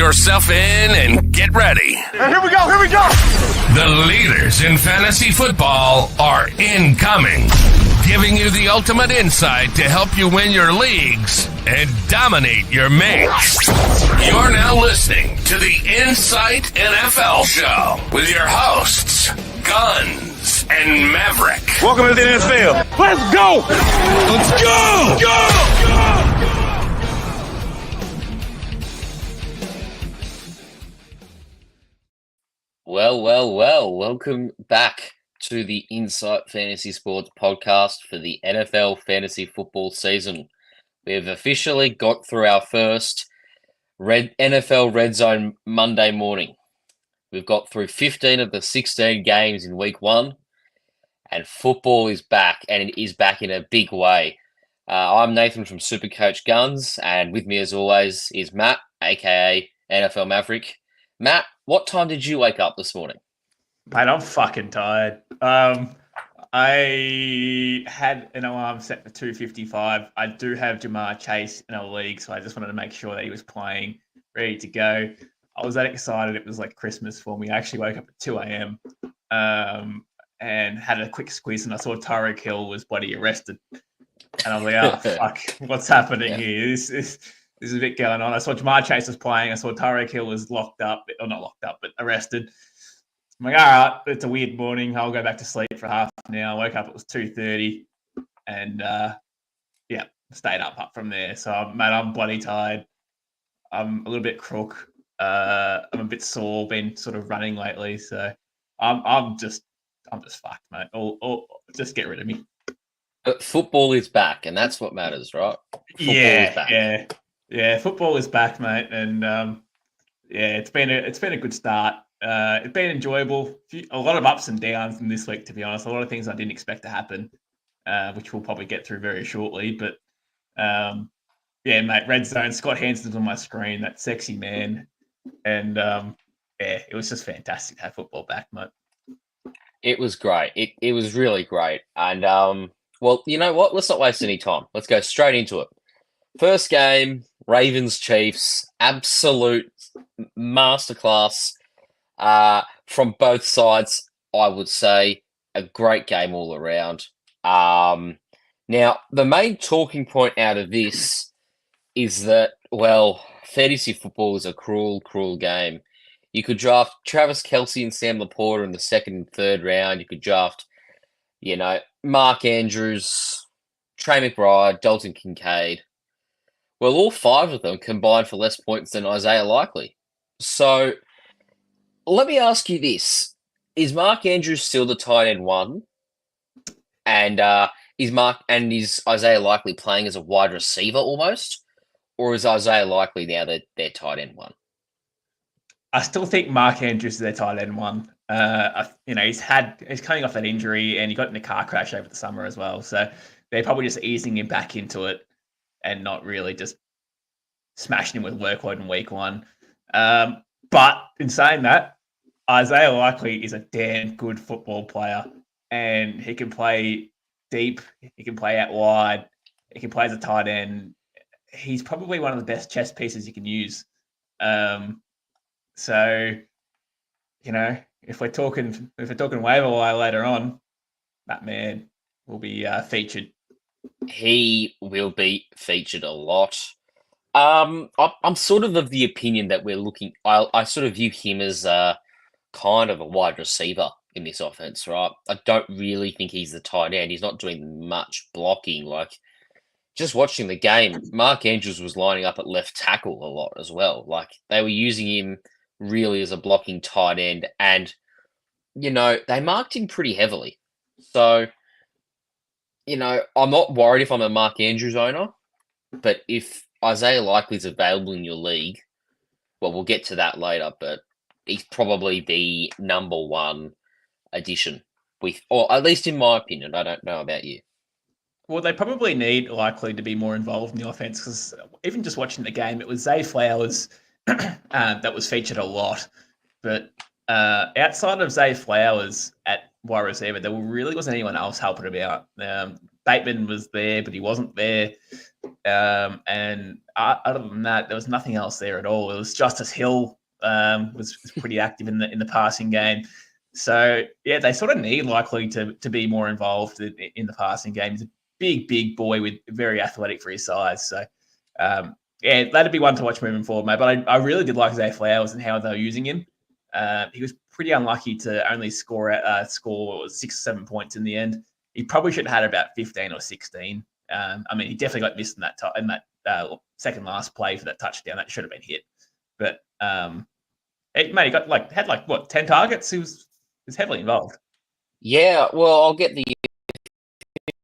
yourself in and get ready. Here we go. The leaders in fantasy football are incoming, giving you the ultimate insight to help you win your leagues and dominate your mates. You're now listening to the Insight NFL Show with your hosts, Guns and Maverick. Welcome to the NFL. Let's go. Well. Welcome back to the Insight Fantasy Sports podcast for the NFL fantasy football season. We have officially got through our first NFL Red Zone Monday morning. We've got through 15 of the 16 games in week one, and football is back, and it is back in a big way. I'm Nathan from Supercoach Guns, and with me as always is Matt, aka NFL Maverick. Matt, what time did you wake up this morning? Mate, I'm fucking tired. I had an alarm set for 2:55. I do have Jamar Chase in a league, so I just wanted to make sure that he was playing, ready to go. I was that excited. It was like Christmas for me. I actually woke up at 2 a.m. And had a quick squeeze, and I saw Tyreek Hill was bloody arrested. And I was like, oh, fuck, what's happening here? This is a bit going on. I saw Jamar Chase was playing. I saw Tyreek Hill was locked up, or not locked up, but arrested. I'm like, all right, it's a weird morning. I'll go back to sleep for half an hour. I woke up, it was 2:30, and stayed up from there. So, mate, I'm bloody tired. I'm a little bit crook. I'm a bit sore, been sort of running lately. So I'm just fucked, mate. Just get rid of me. But football is back, and that's what matters, right? Football is back. Yeah. Football is back, mate, and it's been a good start. It's been enjoyable. A lot of ups and downs in this week, to be honest. A lot of things I didn't expect to happen, which we'll probably get through very shortly. But mate, Red Zone. Scott Hanson's on my screen. That sexy man, and it was just fantastic to have football back, mate. It was great. It was really great. And well, you know what? Let's not waste any time. Let's go straight into it. First game, Ravens Chiefs, absolute masterclass from both sides. I would say a great game all around. Now, the main talking point out of this is that, well, fantasy football is a cruel, cruel game. You could draft Travis Kelce and Sam Laporta in the second and third round. You could draft, Mark Andrews, Trey McBride, Dalton Kincaid. Well, all five of them combined for less points than Isaiah Likely. So let me ask you this. Is Mark Andrews still the tight end one? And is Isaiah Likely playing as a wide receiver almost? Or is Isaiah Likely now their tight end one? I still think Mark Andrews is their tight end one. He's coming off that injury, and he got in a car crash over the summer as well. So they're probably just easing him back into it and not really just smashing him with workload in week one. But in saying that, Isaiah Likely is a damn good football player, and he can play deep. He can play out wide. He can play as a tight end. He's probably one of the best chess pieces you can use. So, if we're talking waiver wire later on, that man will be featured. He will be featured a lot. I'm sort of the opinion that we're looking. I sort of view him as kind of a wide receiver in this offense, right? I don't really think he's the tight end. He's not doing much blocking. Like, just watching the game, Mark Andrews was lining up at left tackle a lot as well. Like, they were using him really as a blocking tight end, and they marked him pretty heavily. So, I'm not worried if I'm a Mark Andrews owner, but if Isaiah Likely is available in your league, well, we'll get to that later, but he's probably the number one addition, or at least in my opinion. I don't know about you. Well, they probably need Likely to be more involved in the offense, because even just watching the game, it was Zay Flowers that was featured a lot. But outside of Zay Flowers at wide receiver, there really wasn't anyone else helping him out. Bateman was there, but he wasn't there. And other than that, there was nothing else there at all. It was Justice Hill was pretty active in the passing game. So yeah, they sort of need likely to be more involved in the passing game. He's a big boy with very athletic for his size. So yeah, that'd be one to watch moving forward, mate. But I really did like Zay Flowers and how they were using him. He was pretty unlucky to only score 6 or 7 points in the end. He probably should have had about 15 or 16. I mean, he definitely got missed in that second last play for that touchdown. That should have been hit. But mate, he got had 10 targets. He was heavily involved. Yeah, well, I'll get the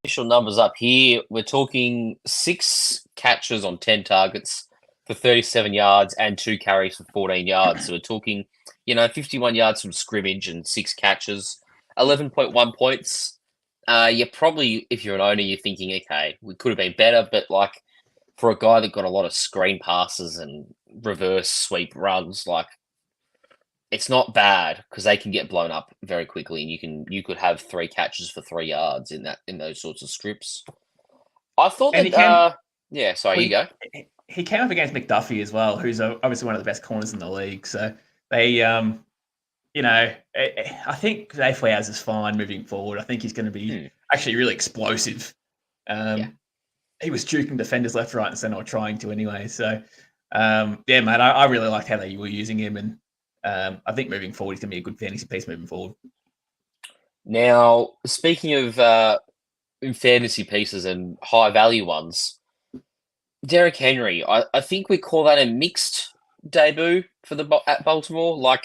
official numbers up here. We're talking 6 catches on 10 targets for 37 yards and 2 carries for 14 yards. So we're talking, 51 yards from scrimmage and 6 catches, 11.1 points. You're probably, if you're an owner, you're thinking, okay, we could have been better, but for a guy that got a lot of screen passes and reverse sweep runs, it's not bad because they can get blown up very quickly, and you could have 3 catches for 3 yards in those sorts of scripts. I thought you go. He came up against McDuffie as well, who's obviously one of the best corners in the league. So they, I think Zay Flowers is fine moving forward. I think he's going to be actually really explosive. He was juking defenders left, right, and centre, or trying to anyway. So, mate, I really liked how they were using him, and I think moving forward, he's going to be a good fantasy piece moving forward. Now, speaking of fantasy pieces and high value ones, Derrick Henry, I think we call that a mixed debut for at Baltimore.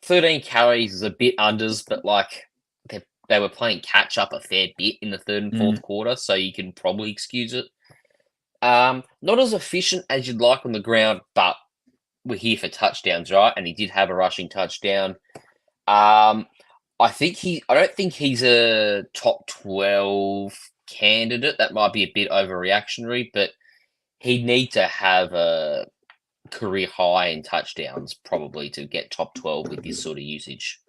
13 carries is a bit unders, but they were playing catch up a fair bit in the third and fourth quarter, so you can probably excuse it. Not as efficient as you'd like on the ground, but we're here for touchdowns, right? And he did have a rushing touchdown. I don't think he's a top 12 candidate. That might be a bit overreactionary, but he'd need to have a career high in touchdowns probably to get top 12 with this sort of usage.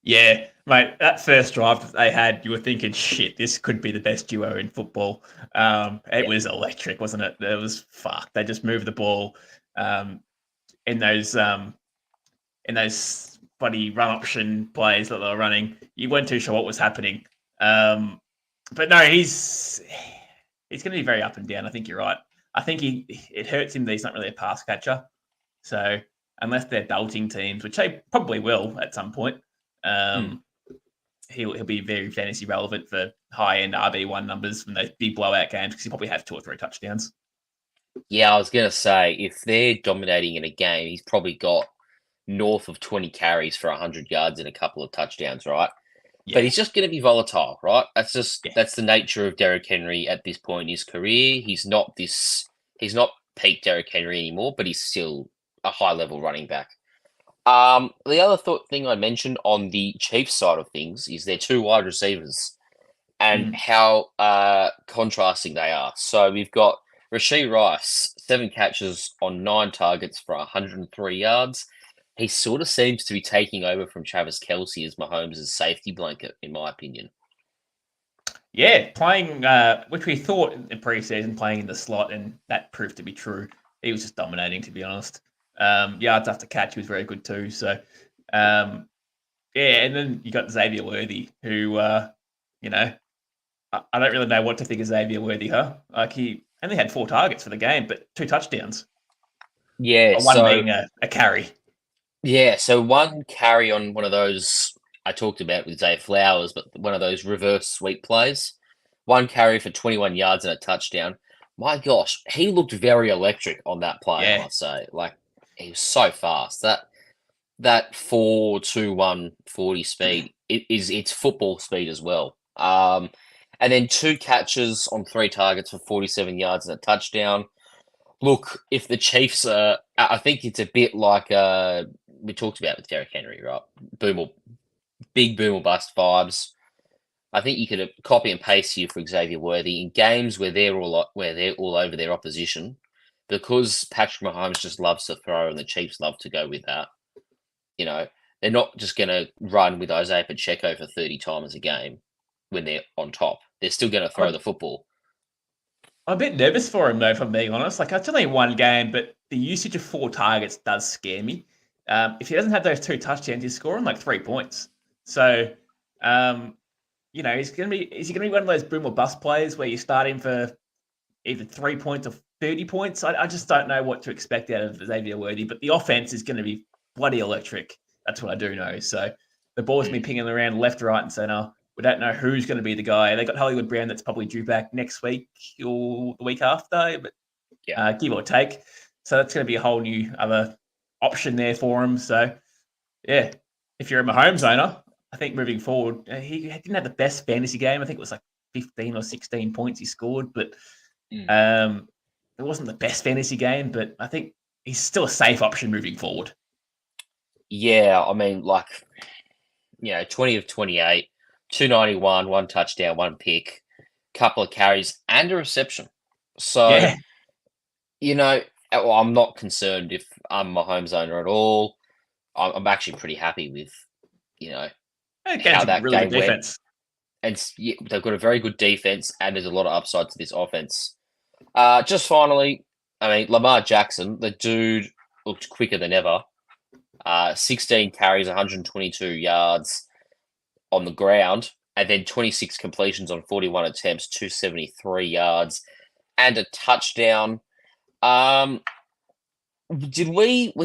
Yeah, mate, that first drive that they had, you were thinking, shit, this could be the best duo in football. It was electric, wasn't it? It was fuck. They just moved the ball in those bloody run option plays that they were running. You weren't too sure what was happening. But no, he's going to be very up and down. I think you're right. I think it hurts him that he's not really a pass catcher. So unless they're belting teams, which they probably will at some point, he'll be very fantasy relevant for high-end RB1 numbers from those big blowout games because he'll probably have 2 or 3 touchdowns. Yeah, I was going to say, if they're dominating in a game, he's probably got north of 20 carries for 100 yards and a couple of touchdowns, right? Yeah. But he's just going to be volatile, right? That's the nature of Derrick Henry at this point in his career. He's not peak Derrick Henry anymore, but he's still a high-level running back. The other thing I mentioned on the Chiefs side of things is their 2 wide receivers and how contrasting they are. So we've got Rashee Rice, 7 catches on 9 targets for 103 yards. He sort of seems to be taking over from Travis Kelce as Mahomes' safety blanket, in my opinion. Yeah, playing, which we thought in preseason, playing in the slot, and that proved to be true. He was just dominating, to be honest. Yards after catch, he was very good too. So, and then you got Xavier Worthy, who, I don't really know what to think of Xavier Worthy, huh? He only had 4 targets for the game, but 2 touchdowns. Yeah, one being a carry. Yeah, so 1 carry on one of those I talked about with Zay Flowers, but one of those reverse sweep plays. 1 carry for 21 yards and a touchdown. My gosh, he looked very electric on that play, I must say. He was so fast. That 4.21 40 speed, it's football speed as well. And then 2 catches on 3 targets for 47 yards and a touchdown. Look, if the Chiefs are, I think it's a bit like we talked about with Derrick Henry, right? Big boom or bust vibes. I think you could copy and paste here for Xavier Worthy in games where they're all over their opposition, because Patrick Mahomes just loves to throw and the Chiefs love to go with that. They're not just going to run with Isaiah Pacheco for 30 times a game. when they're on top. They're still going to throw the football. I'm a bit nervous for him, though, if I'm being honest. Like, it's only one game, but the usage of 4 targets does scare me. If he doesn't have those 2 touchdowns, he's scoring like 3 points. So, is he going to be one of those boom or bust players where you start him for either 3 points or 30 points? I just don't know what to expect out of Xavier Worthy, but the offense is going to be bloody electric. That's what I do know. So the ball's going to be pinging around left, right, and center. We don't know who's going to be the guy. They got Hollywood Brown that's probably due back next week or the week after, but give or take. So that's going to be a whole new other option there for him. So, yeah, if you're a Mahomes owner, I think moving forward, he didn't have the best fantasy game. I think it was like 15 or 16 points he scored, but it wasn't the best fantasy game. But I think he's still a safe option moving forward. Yeah, I mean, 20 of 28. 291, 1 touchdown, 1 pick, couple of carries, and a reception. So, I'm not concerned if I'm a Mahomes owner at all. I'm actually pretty happy with, how that really game good defense. Went. And they've got a very good defense, and there's a lot of upside to this offense. Just finally, Lamar Jackson, the dude looked quicker than ever. 16 carries, 122 yards on the ground, and then 26 completions on 41 attempts, 273 yards, and a touchdown. We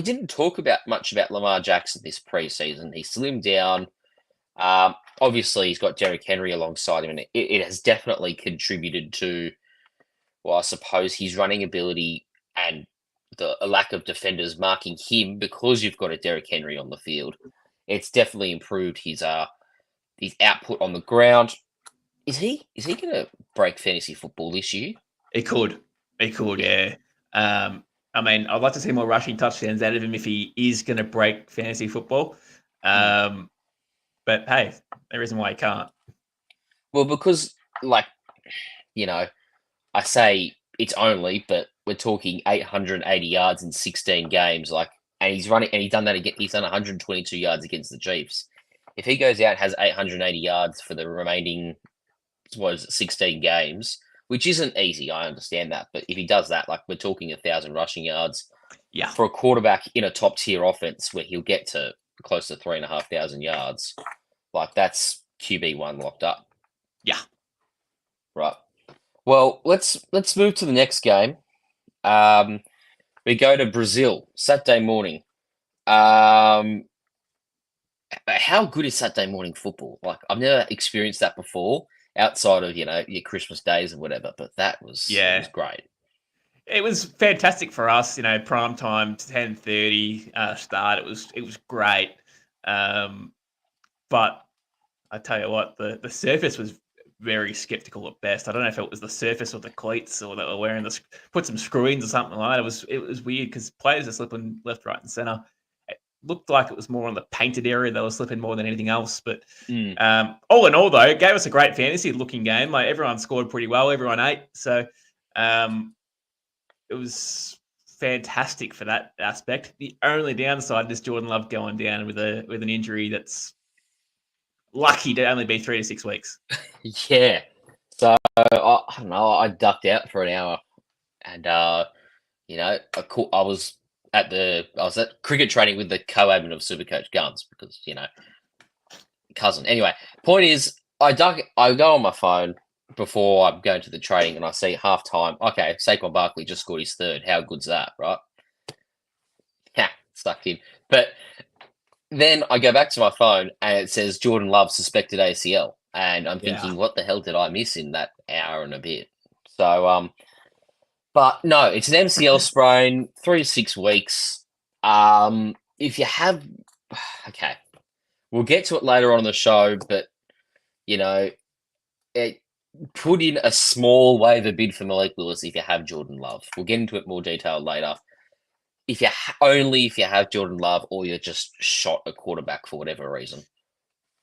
didn't talk much about Lamar Jackson this preseason. He slimmed down. Obviously, he's got Derrick Henry alongside him, and it has definitely contributed to, I suppose, his running ability and a lack of defenders marking him because you've got a Derrick Henry on the field. It's definitely improved his output on the ground. Is he going to break fantasy football this year? He could, yeah. I'd like to see more rushing touchdowns out of him if he is going to break fantasy football. But hey, there isn't why he can't. Well, because I say it's only, but we're talking 880 yards in 16 games. And he's running, and he's done that again. He's done 122 yards against the Chiefs. If he goes out and has 880 yards for the remaining, 16 games, which isn't easy, I understand that. But if he does that, we're talking 1,000 rushing yards. Yeah. For a quarterback in a top-tier offense where he'll get to close to 3,500 yards, that's QB1 locked up. Yeah. Right. Well, let's move to the next game. We go to Brazil, Saturday morning. How good is Saturday morning football? I've never experienced that before outside of, your Christmas days or whatever, but that was, it was great. It was fantastic for us, prime time, 10:30 start. It was great. But I tell you what, the surface was very skeptical at best. I don't know if it was the surface or the cleats or that were wearing put some screw-ins or something like that. It was weird because players are slipping left, right, and center. Looked like it was more on the painted area that was slipping more than anything else. But all in all, though, it gave us a great fantasy-looking game. Everyone scored pretty well. Everyone ate. So it was fantastic for that aspect. The only downside is Jordan Love going down with an injury that's lucky to only be 3 to 6 weeks. Yeah. So, I don't know. I ducked out for an hour. And, I was at cricket training with the co-admin of Supercoach Guns because, cousin. Anyway, point is, I go on my phone before I'm going to the training and I see halftime. Okay, Saquon Barkley just scored his 3rd. How good's that, right? Yeah, stuck in. But then I go back to my phone and it says Jordan Love suspected ACL. And I'm thinking, what the hell did I miss in that hour and a bit? So, but no, it's an MCL sprain, 3 to 6 weeks. If you have, okay, we'll get to it later on in the show, but, put in a small waiver bid for Malik Willis if you have Jordan Love. We'll get into it more detail later. If you if you have Jordan Love or you're just shot a quarterback for whatever reason.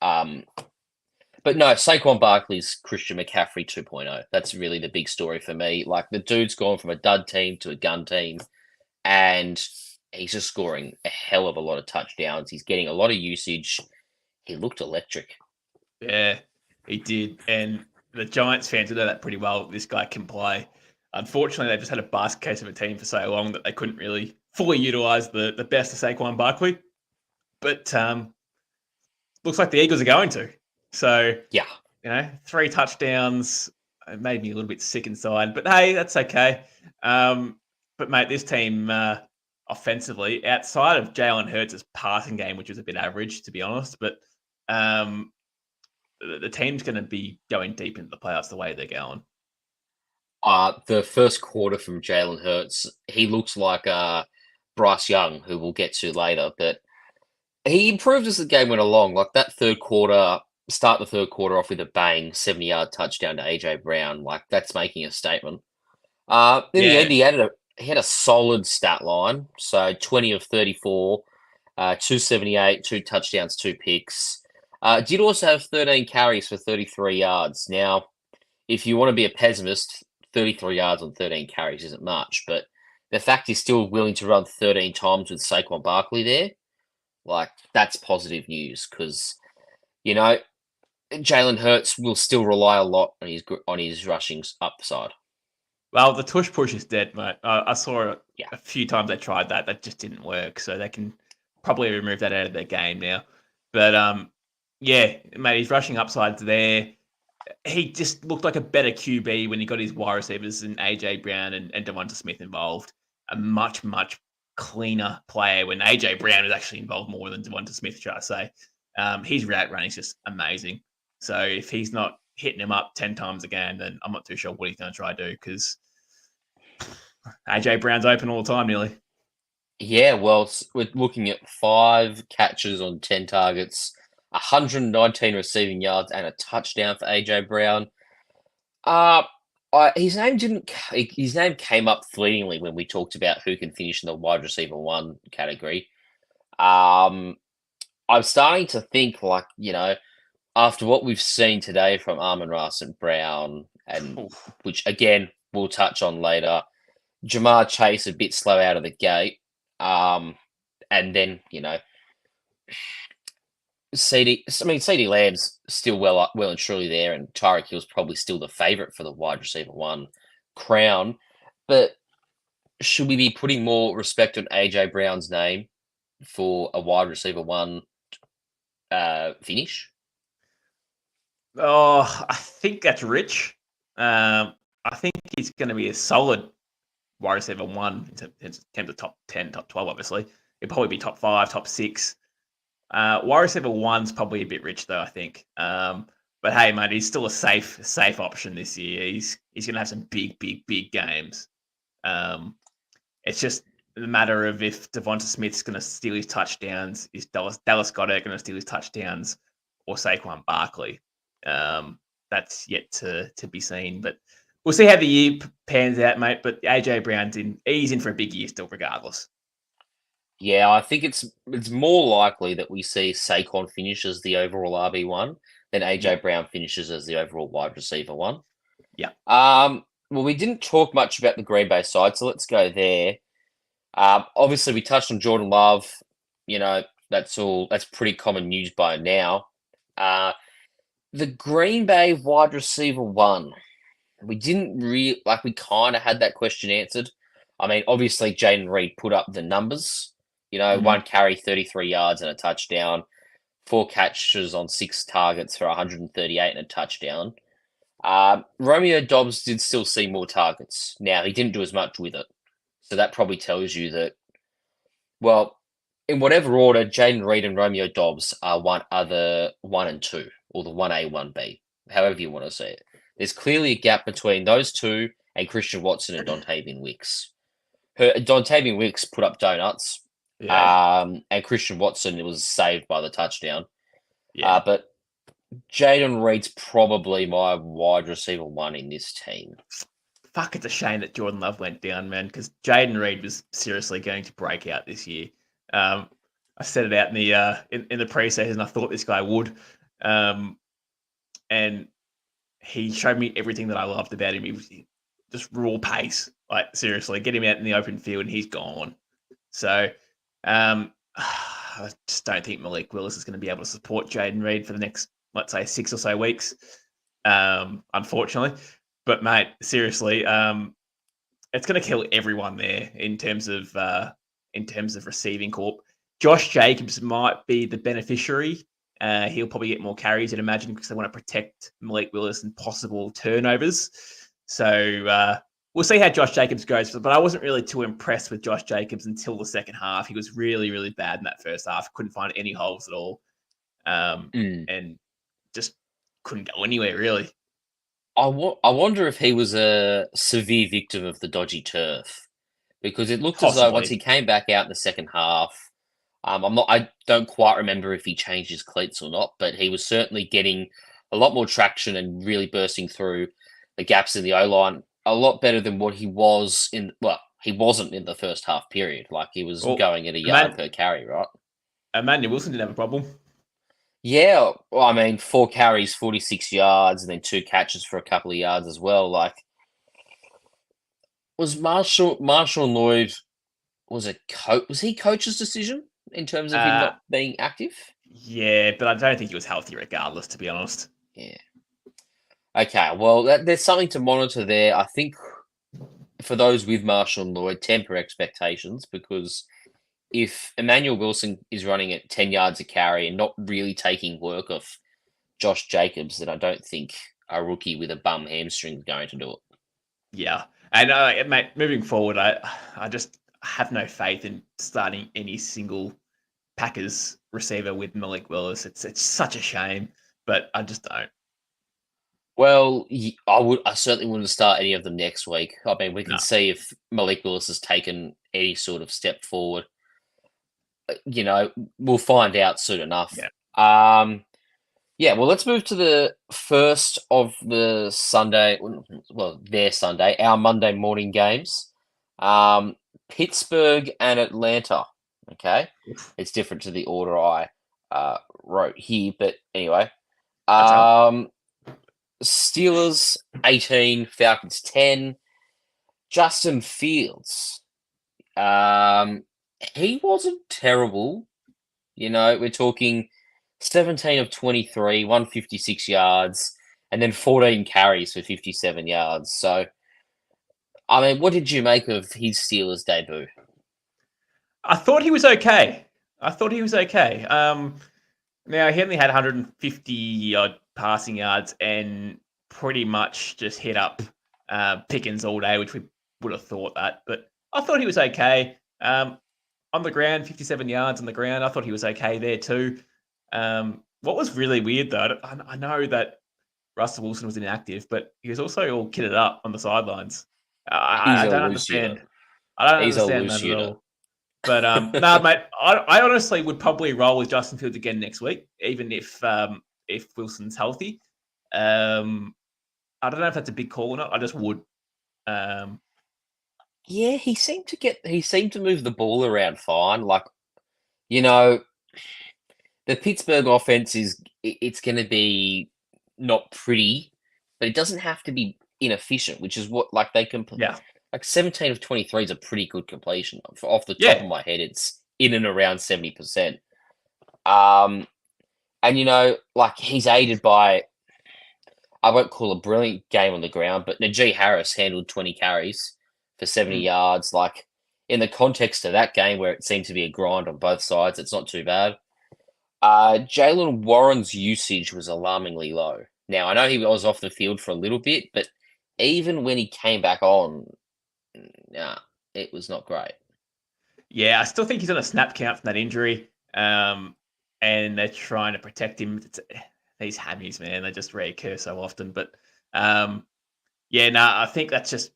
But no, Saquon Barkley's Christian McCaffrey 2.0. That's really the big story for me. The dude's gone from a dud team to a gun team, and he's just scoring a hell of a lot of touchdowns. He's getting a lot of usage. He looked electric. Yeah. He did. And the Giants fans know that pretty well. This guy can play. Unfortunately, they just had a basket case of a team for so long that they couldn't really fully utilize the best of Saquon Barkley. But looks like the Eagles are going to. So, Yeah. 3 touchdowns. It made me a little bit sick inside. But hey, that's okay. But, mate, this team offensively, outside of Jalen Hurts' passing game, which was a bit average, to be honest, but the team's going to be going deep into the playoffs the way they're going. The first quarter from Jalen Hurts, he looks like Bryce Young, who we'll get to later, but he improved as the game went along. Like that third quarter, start the third quarter off with a bang, 70-yard touchdown to AJ Brown. Like that's making a statement. In the end, he had a solid stat line. So 20 of 34, 278, 2 touchdowns, 2 picks. Did also have 13 carries for 33 yards. Now, if you want to be a pessimist, 33 yards on 13 carries isn't much, but the fact he's still willing to run 13 times with Saquon Barkley there, like that's positive news because, Jalen Hurts will still rely a lot on his rushing upside. Well, the tush push is dead, mate. I saw it a few times they tried that. That just didn't work. So they can probably remove that out of their game now. But, mate, his rushing upside's there. He just looked like a better QB when he got his wide receivers and AJ Brown and Devonta Smith involved. A much, much cleaner player when AJ Brown was actually involved more than Devonta Smith, should I say. His route running is just amazing. So if he's not hitting him up 10 times a game, then I'm not too sure what he's going to try to do because AJ Brown's open all the time nearly. Yeah, well, we're looking at 5 catches on 10 targets, 119 receiving yards, and a touchdown for AJ Brown. His name came up fleetingly when we talked about who can finish in the wide receiver 1 category. I'm starting to think after what we've seen today from Amon-Ra St. Brown, and which again we'll touch on later, Jamar Chase a bit slow out of the gate, and then CD Lamb's still well and truly there, and Tyreek Hill's probably still the favourite for the wide receiver 1 crown. But should we be putting more respect on AJ Brown's name for a wide receiver 1 finish? Oh, I think that's rich. I think he's going to be a solid wide receiver 1 in terms of top 10, top 12, obviously. He'll probably be top 5, top 6. Wide receiver 1's probably a bit rich, though, I think. But hey, mate, he's still a safe option this year. He's going to have some big games. It's just a matter of if Devonta Smith's going to steal his touchdowns, is Dallas Goedert going to steal his touchdowns, or Saquon Barkley. That's yet to be seen, but we'll see how the year pans out, mate. But AJ Brown's he's in for a big year still, regardless. Yeah, I think it's more likely that we see Saquon finish as the overall RB1 than AJ Brown finishes as the overall wide receiver 1. Yeah. Well, we didn't talk much about the Green Bay side, so let's go there. Obviously, we touched on Jordan Love. That's pretty common news by now. The Green Bay wide receiver 1, we didn't we kind of had that question answered. I mean, obviously, Jaden Reed put up the numbers. 1 carry, 33 yards and a touchdown, 4 catches on 6 targets for 138 and a touchdown. Romeo Doubs did still see more targets. Now, he didn't do as much with it. So that probably tells you that, well, in whatever order, Jaden Reed and Romeo Doubs are the 1 and 2, or the 1A, 1B, however you want to say it. There's clearly a gap between those two and Christian Watson and Dontavian Wicks. Dontavian Wicks put up donuts, and Christian Watson was saved by the touchdown. Yeah. But Jaden Reed's probably my wide receiver 1 in this team. Fuck, it's a shame that Jordan Love went down, man, because Jaden Reed was seriously going to break out this year. I said it out in the preseason. I thought this guy would, and he showed me everything that I loved about him. He was just raw pace, like seriously, get him out in the open field and he's gone. So I just don't think Malik Willis is going to be able to support Jaden Reed for the next let's say 6 or so weeks, unfortunately. But mate, seriously, it's going to kill everyone there in terms of receiving corp. Josh Jacobs might be the beneficiary. He'll probably get more carries, I'd imagine, because they want to protect Malik Willis and possible turnovers. So we'll see how Josh Jacobs goes. But I wasn't really too impressed with Josh Jacobs until the second half. He was really, really bad in that first half. Couldn't find any holes at all. And just couldn't go anywhere, really. I wonder if he was a severe victim of the dodgy turf, because it looked as though once he came back out in the second half, I don't quite remember if he changed his cleats or not, but he was certainly getting a lot more traction and really bursting through the gaps in the O-line a lot better than what he was in. Well, he wasn't in the first half period. Like, he was going at a yard per carry, right? Emmanuel Wilson didn't have a problem. Yeah, well, I mean, 4 carries, 46 yards, and then 2 catches for a couple of yards as well. Like, was Marshall Lloyd, was he coach's decision in terms of him not being active? Yeah, but I don't think he was healthy regardless, to be honest. Yeah. Okay, well, there's something to monitor there. I think for those with Marshall Lloyd, temper expectations, because if Emmanuel Wilson is running at 10 yards a carry and not really taking work off Josh Jacobs, then I don't think a rookie with a bum hamstring is going to do it. Yeah. And, mate, moving forward, I just have no faith in starting any single Packers receiver with Malik Willis. It's such a shame, but I just don't. Well, I certainly wouldn't start any of them next week. I mean, we can see if Malik Willis has taken any sort of step forward. You know, we'll find out soon enough. Yeah. Well, let's move to the first of the Sunday. Well, their Sunday, our Monday morning games. Pittsburgh and Atlanta. Okay, it's different to the order I wrote here, but anyway. Steelers 18, Falcons 10. Justin Fields. He wasn't terrible. You know, we're talking 17 of 23, 156 yards, and then 14 carries for 57 yards. So, I mean, what did you make of his Steelers debut? I thought he was okay. Now, he only had 150 odd passing yards and pretty much just hit up Pickens all day, which we would have thought that. But I thought he was okay. On the ground, 57 yards on the ground. I thought he was okay there too. What was really weird, though, I know that Russell Wilson was inactive, but he was also all kitted up on the sidelines. I don't understand. I don't understand that at all. But no, mate, I honestly would probably roll with Justin Fields again next week, even if Wilson's healthy. I don't know if that's a big call or not. I just would. Yeah, he seemed to move the ball around fine. Like, you know, the Pittsburgh offense it's going to be not pretty, but it doesn't have to be inefficient, which is what, like, they can. Yeah. Like 17 of 23 is a pretty good completion. Off the top of my head, it's in and around 70%. And, you know, like, he's aided by, I won't call a brilliant game on the ground, but Najee Harris handled 20 carries for 70 yards. Like, in the context of that game where it seemed to be a grind on both sides, it's not too bad. Jalen Warren's usage was alarmingly low. Now, I know he was off the field for a little bit, but even when he came back on, it was not great. Yeah, I still think he's on a snap count from that injury. And they're trying to protect him. These hammies, man, they just reoccur so often. But I think that's just,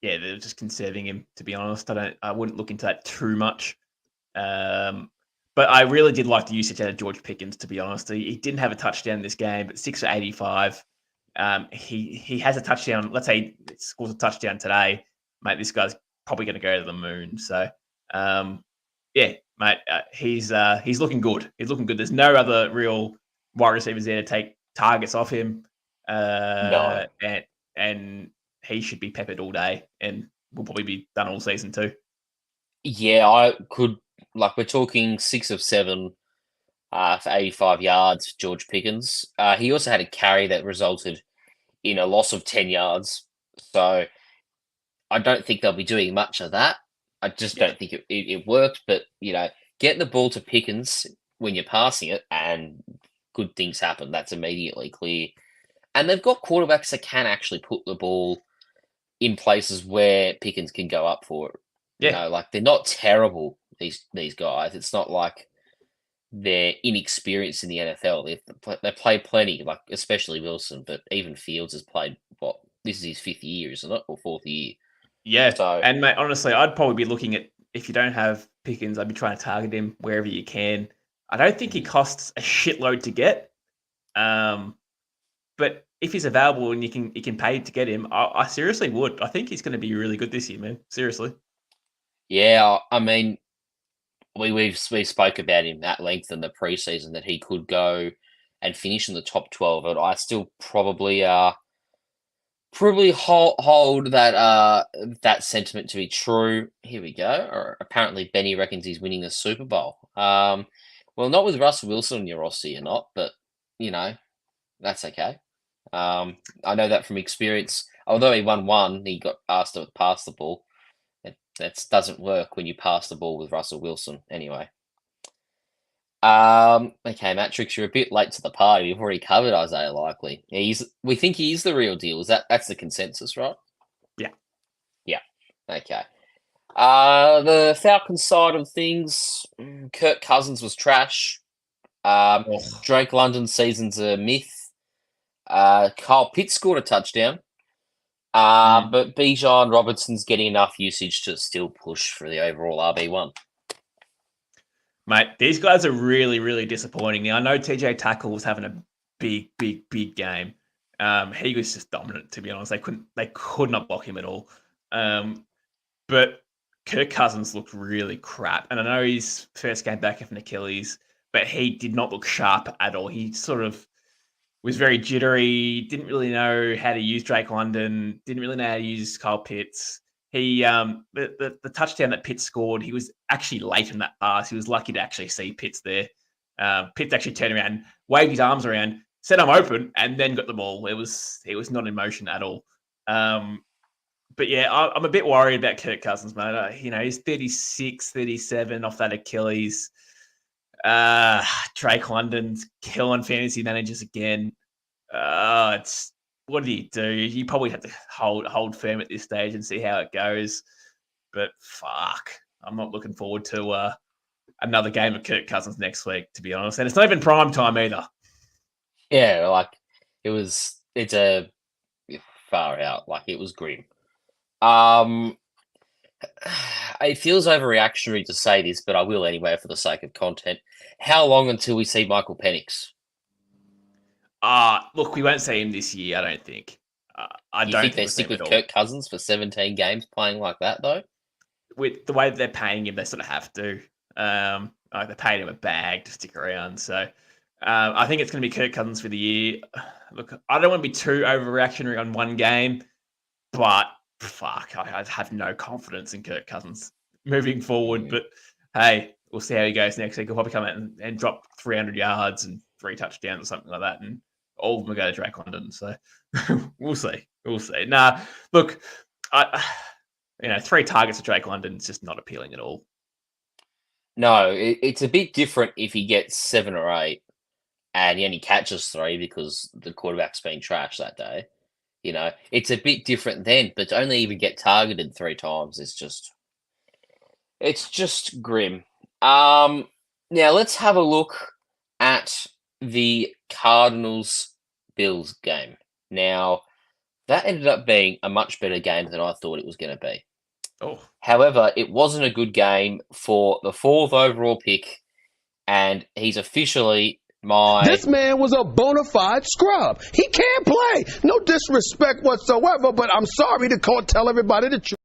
they're just conserving him, to be honest. I wouldn't look into that too much. But I really did like the usage out of George Pickens, to be honest. He didn't have a touchdown in this game, but 6 for 85. He has a touchdown. Let's say he scores a touchdown today, mate. This guy's probably going to go to the moon. So, mate, he's looking good. He's looking good. There's no other real wide receivers there to take targets off him. No. And he should be peppered all day, and will probably be done all season too. Yeah, I could. Like, we're talking 6 of 7, for 85 yards for George Pickens. He also had a carry that resulted in a loss of 10 yards. So I don't think they'll be doing much of that. I just don't think it worked. But, get the ball to Pickens when you're passing it and good things happen. That's immediately clear. And they've got quarterbacks that can actually put the ball in places where Pickens can go up for it. Yeah. They're not terrible, these guys. It's not like they're inexperienced in the NFL. They play plenty, especially Wilson, but even Fields has played, this is his 5th year, isn't it? Or 4th year. Yeah. So, and mate, honestly, I'd probably be looking at, if you don't have Pickens, I'd be trying to target him wherever you can. I don't think he costs a shitload to get. But if he's available and you can pay to get him, I seriously would. I think he's going to be really good this year, man. Seriously. yeah, I mean, we spoke about him at length in the preseason that he could go and finish in the top 12, but I still probably hold that sentiment to be true. Here we go. Or apparently Benny reckons he's winning the Super Bowl. Well, not with Russell Wilson on your roster, you're not, but that's okay. I know that from experience. Although he won one, he got asked to pass the ball. That doesn't work when you pass the ball with Russell Wilson. Anyway. Okay, Matrix, you're a bit late to the party. We've already covered Isaiah Likely. We think he is the real deal. That's the consensus, right? Yeah. Yeah. Okay. The Falcons side of things, Kirk Cousins was trash. Drake London's season's a myth. Kyle Pitts scored a touchdown. But Bijan Robertson's getting enough usage to still push for the overall RB1. Mate, these guys are really, really disappointing. Now, I know TJ Tackle was having a big, big, big game. He was just dominant, to be honest. They could not block him at all. But Kirk Cousins looked really crap. And I know his first game back from Achilles, but he did not look sharp at all. He sort of was very jittery, didn't really know how to use Drake London, didn't really know how to use Kyle Pitts. He the touchdown that Pitts scored, he was actually late in that pass. He was lucky to actually see Pitts there. Pitts actually turned around, waved his arms around, said I'm open, and then got the ball. He was not in motion at all. But yeah, I'm a bit worried about Kirk Cousins, mate. He's 36, 37 off that Achilles. Drake London's killing fantasy managers again. What do you do? You probably have to hold firm at this stage and see how it goes. But fuck, I'm not looking forward to another game of Kirk Cousins next week, to be honest. And it's not even prime time either. Yeah, it's a far out. It was grim. It feels overreactionary to say this, but I will anyway for the sake of content. How long until we see Michael Penix? Look, we won't see him this year, I don't think. I don't think they stick with Kirk Cousins for 17 games playing like that, though? With the way that they're paying him, they sort of have to. They paid him a bag to stick around. So I think it's going to be Kirk Cousins for the year. Look, I don't want to be too overreactionary on one game, but fuck, I have no confidence in Kirk Cousins moving forward. But hey, we'll see how he goes next week. He'll probably come out and drop 300 yards and 3 touchdowns or something like that, and all of them will go to Drake London. So we'll see. Nah, look, 3 targets to Drake London is just not appealing at all. No, it's a bit different if he gets 7 or 8 and he only catches 3 because the quarterback's been trashed that day. It's a bit different then, but to only even get targeted 3 times is just grim. Now let's have a look at the Cardinals-Bills game. Now, that ended up being a much better game than I thought it was going to be. Oh. However, it wasn't a good game for the 4th overall pick, and he's officially This man was a bona fide scrub. He can't play. No disrespect whatsoever, but I'm sorry to tell everybody the truth.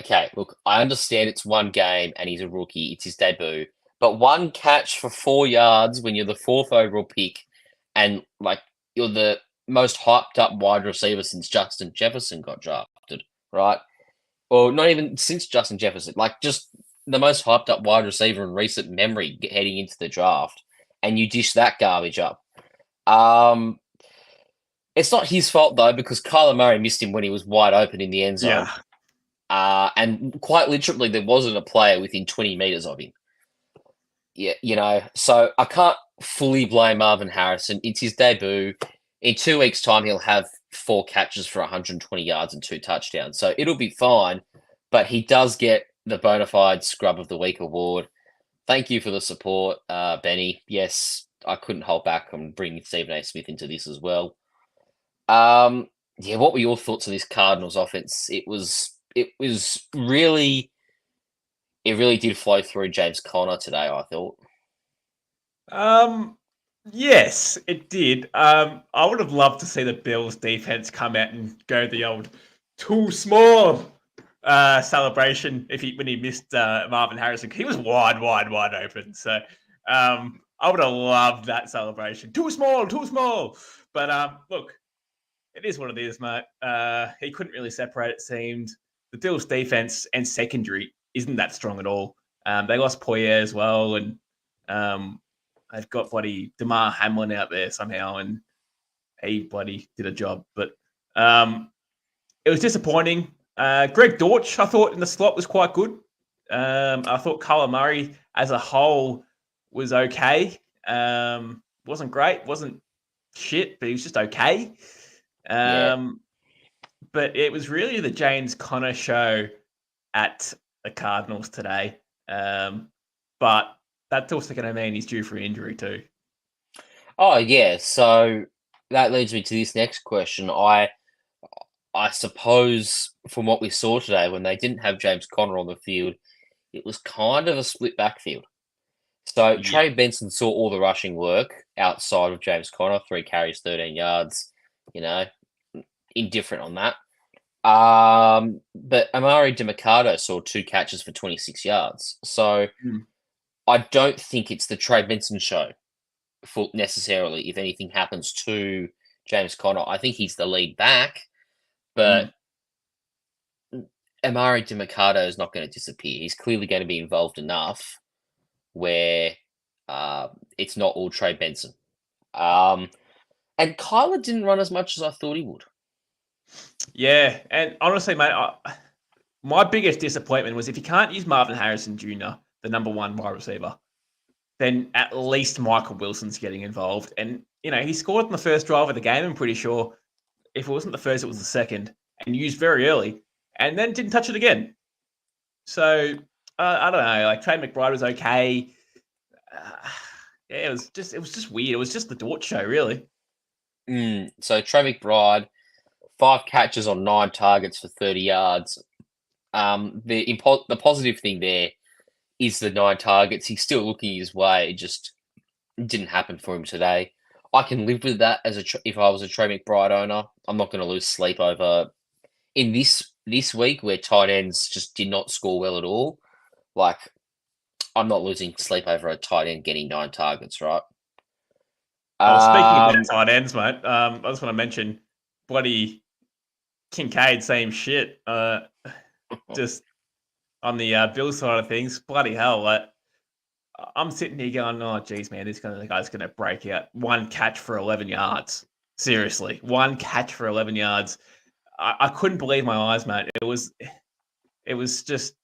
Okay, look, I understand it's one game and he's a rookie. It's his debut. But 1 catch for 4 yards when you're the 4th overall pick and, you're the most hyped up wide receiver since Justin Jefferson got drafted, right? Or not even since Justin Jefferson. Just the most hyped up wide receiver in recent memory heading into the draft, and you dish that garbage up. It's not his fault though, because Kyler Murray missed him when he was wide open in the end zone. And quite literally, there wasn't a player within 20 meters of him. Yeah, so I can't fully blame Marvin Harrison. It's his debut. In 2 weeks' time, he'll have 4 catches for 120 yards and 2 touchdowns. So it'll be fine, but he does get the bona fide Scrub of the Week award. Thank you for the support, Benny. Yes, I couldn't hold back on bringing Stephen A. Smith into this as well. What were your thoughts on this Cardinals offense? It really did flow through James Conner today, I thought. Yes, it did. I would have loved to see the Bills defense come out and go the old too small celebration when he missed Marvin Harrison. He was wide open. So I would have loved that celebration. Too small. But look, it is what it is, mate. He couldn't really separate, it seemed. The Bills defense and secondary isn't that strong at all. They lost Poyer as well, and they've got bloody DeMar Hamlin out there somehow, and he bloody did a job. But it was disappointing. Greg Dortch, I thought, in the slot was quite good. I thought Kyler Murray as a whole was okay. Wasn't great, wasn't shit, but he was just okay. But it was really the James Conner show at the Cardinals today. But that's also going to mean he's due for an injury too. Oh, yeah. So that leads me to this next question. I suppose from what we saw today, when they didn't have James Conner on the field, it was kind of a split backfield. So Trey Benson saw all the rushing work outside of James Conner, 3 carries, 13 yards, indifferent on that. But Amari DeMarcado saw 2 catches for 26 yards. So I don't think it's the Trey Benson show necessarily if anything happens to James Conner. I think he's the lead back, but Amari DeMarcado is not going to disappear. He's clearly going to be involved enough where it's not all Trey Benson. And Kyler didn't run as much as I thought he would. Yeah, and honestly, mate, my biggest disappointment was if you can't use Marvin Harrison Jr., the number 1 wide receiver, then at least Michael Wilson's getting involved. And, he scored in the first drive of the game, I'm pretty sure. If it wasn't the first, it was the second, and used very early, and then didn't touch it again. So, I don't know, like Trey McBride was okay. It was just weird. It was just the Dort show, really. So Trey McBride, 5 catches on 9 targets for 30 yards. The positive thing there is the 9 targets. He's still looking his way. It just didn't happen for him today. I can live with that if I was a Trey McBride owner. I'm not going to lose sleep over in this week where tight ends just did not score well at all. Like, I'm not losing sleep over a tight end getting 9 targets, right? Speaking of tight ends, mate, I just want to mention bloody Kincaid, same shit. Just on the Bills side of things, bloody hell. Like, I'm sitting here going, oh, geez, man, this guy's going to break out. 1 catch for 11 yards. Seriously, 1 catch for 11 yards. I couldn't believe my eyes, mate. It was just,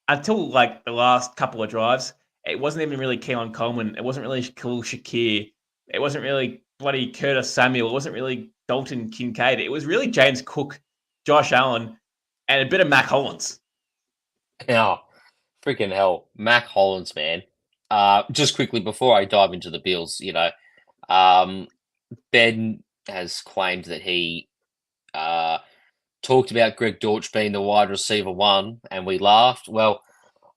until like the last couple of drives, it wasn't even really Keon Coleman. It wasn't really Khalil Shakir. It wasn't really bloody Curtis Samuel. It wasn't really Dalton Kincaid. It was really James Cook, Josh Allen, and a bit of Mac Hollins. Oh, freaking hell. Mac Hollins, man. Just quickly, before I dive into the Bills, Ben has claimed that he talked about Greg Dortch being the wide receiver 1, and we laughed. Well,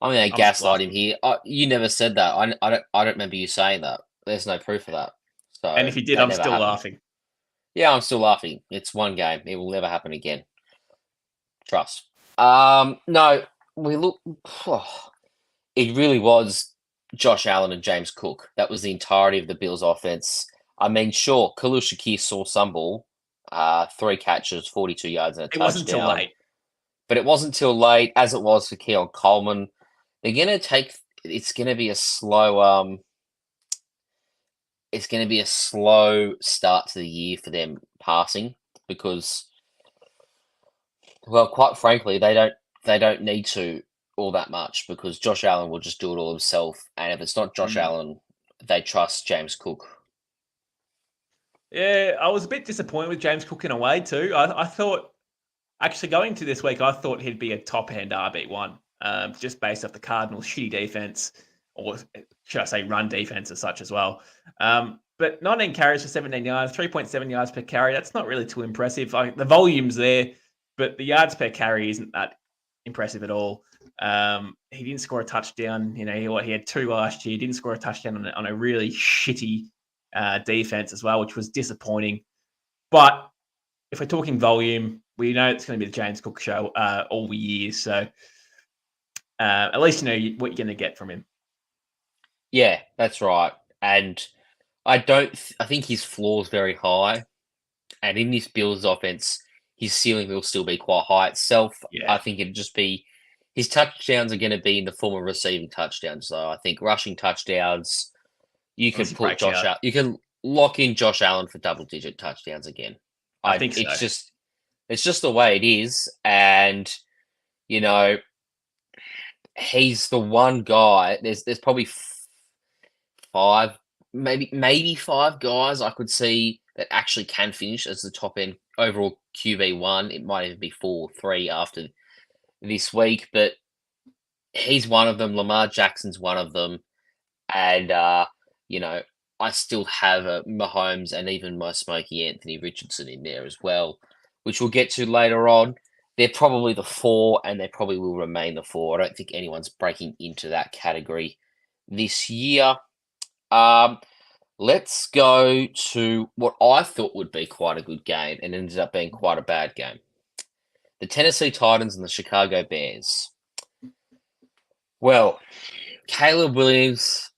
I'm going to gaslight him here. You never said that. I don't remember you saying that. There's no proof of that. So and if you did, I'm still laughing. Yeah, I'm still laughing. It's one game. It will never happen again. Trust. No, we look. It really was Josh Allen and James Cook. That was the entirety of the Bills' offense. I mean, sure, Khalil Shakir saw some ball, 3 catches, 42 yards, and a touchdown. It wasn't too late. But it wasn't till late, as it was for Keon Coleman. they're going to take. It's going to be a slow. It's going to be a slow start to the year for them passing because, well, quite frankly, they don't need to all that much because Josh Allen will just do it all himself. And if it's not Josh Allen, they trust James Cook. Yeah, I was a bit disappointed with James Cook in a way too. I thought, actually going to this week, I thought he'd be a top-end RB1, just based off the Cardinals' shitty defense, or should I say run defense as such as well. But 19 carries for 17 yards, 3.7 yards per carry. That's not really too impressive. Like, the volume's there, but the yards per carry isn't that impressive at all. He didn't score a touchdown. You know, he had 2 last year. He didn't score a touchdown on a really shitty defense as well, which was disappointing. But if we're talking volume, we know it's going to be the James Cook show all the year. So at least you know what you're going to get from him. Yeah, that's right. And I think his floor is very high. And in this Bills offense, his ceiling will still be quite high itself. Yeah. I think it'd just be his touchdowns are going to be in the form of receiving touchdowns. So I think rushing touchdowns, you can put Josh out. You can lock in Josh Allen for double-digit touchdowns again. I think so. It's just the way it is, and you know, he's the one guy. There's probably 5, maybe 5 guys I could see that actually can finish as the top end overall QB1. It might even be 4 or 3 after this week, but he's one of them. Lamar Jackson's one of them, and you know, I still have Mahomes and even my Smokey Anthony Richardson in there as well, which we'll get to later on. They're probably the 4, and they probably will remain the 4. I don't think anyone's breaking into that category this year. Let's go to what I thought would be quite a good game and ended up being quite a bad game. The Tennessee Titans and the Chicago Bears. Well, Caleb Williams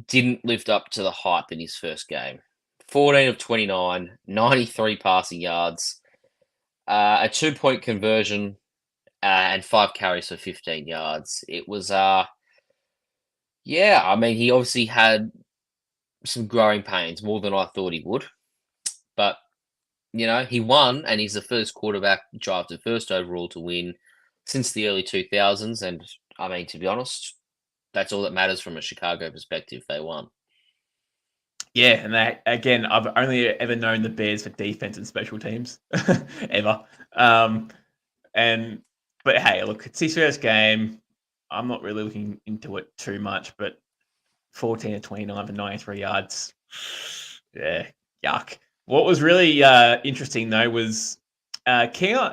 didn't live up to the hype in his first game. 14 of 29, 93 passing yards, a 2-point conversion, and 5 carries for 15 yards. It was, I mean, he obviously had some growing pains, more than I thought he would. But, you know, he won, and he's the first quarterback drafted first overall to win since the early 2000s. And, I mean, to be honest, that's all that matters from a Chicago perspective. They won. Yeah, and that, again, I've only ever known the Bears for defense and special teams, ever. But hey, look, it's his first game. I'm not really looking into it too much, but 14 of 29 for 93 yards. Yeah, yuck. What was really interesting, though, was Keenan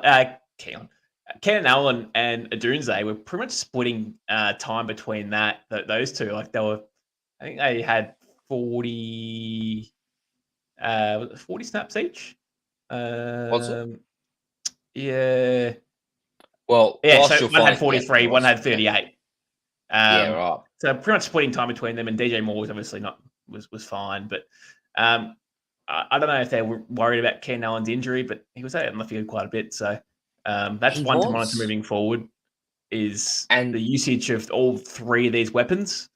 Allen and Adunze were pretty much splitting time between those two. Like, I think they had 40 snaps each. Was it? Yeah. Well, yeah. So one had 43, one had 38. Yeah, right. So pretty much splitting time between them, and DJ Moore was obviously was fine, but I don't know if they were worried about Ken Allen's injury, but he was out on the field quite a bit. So that's one to monitor moving forward. And the usage of all 3 of these weapons.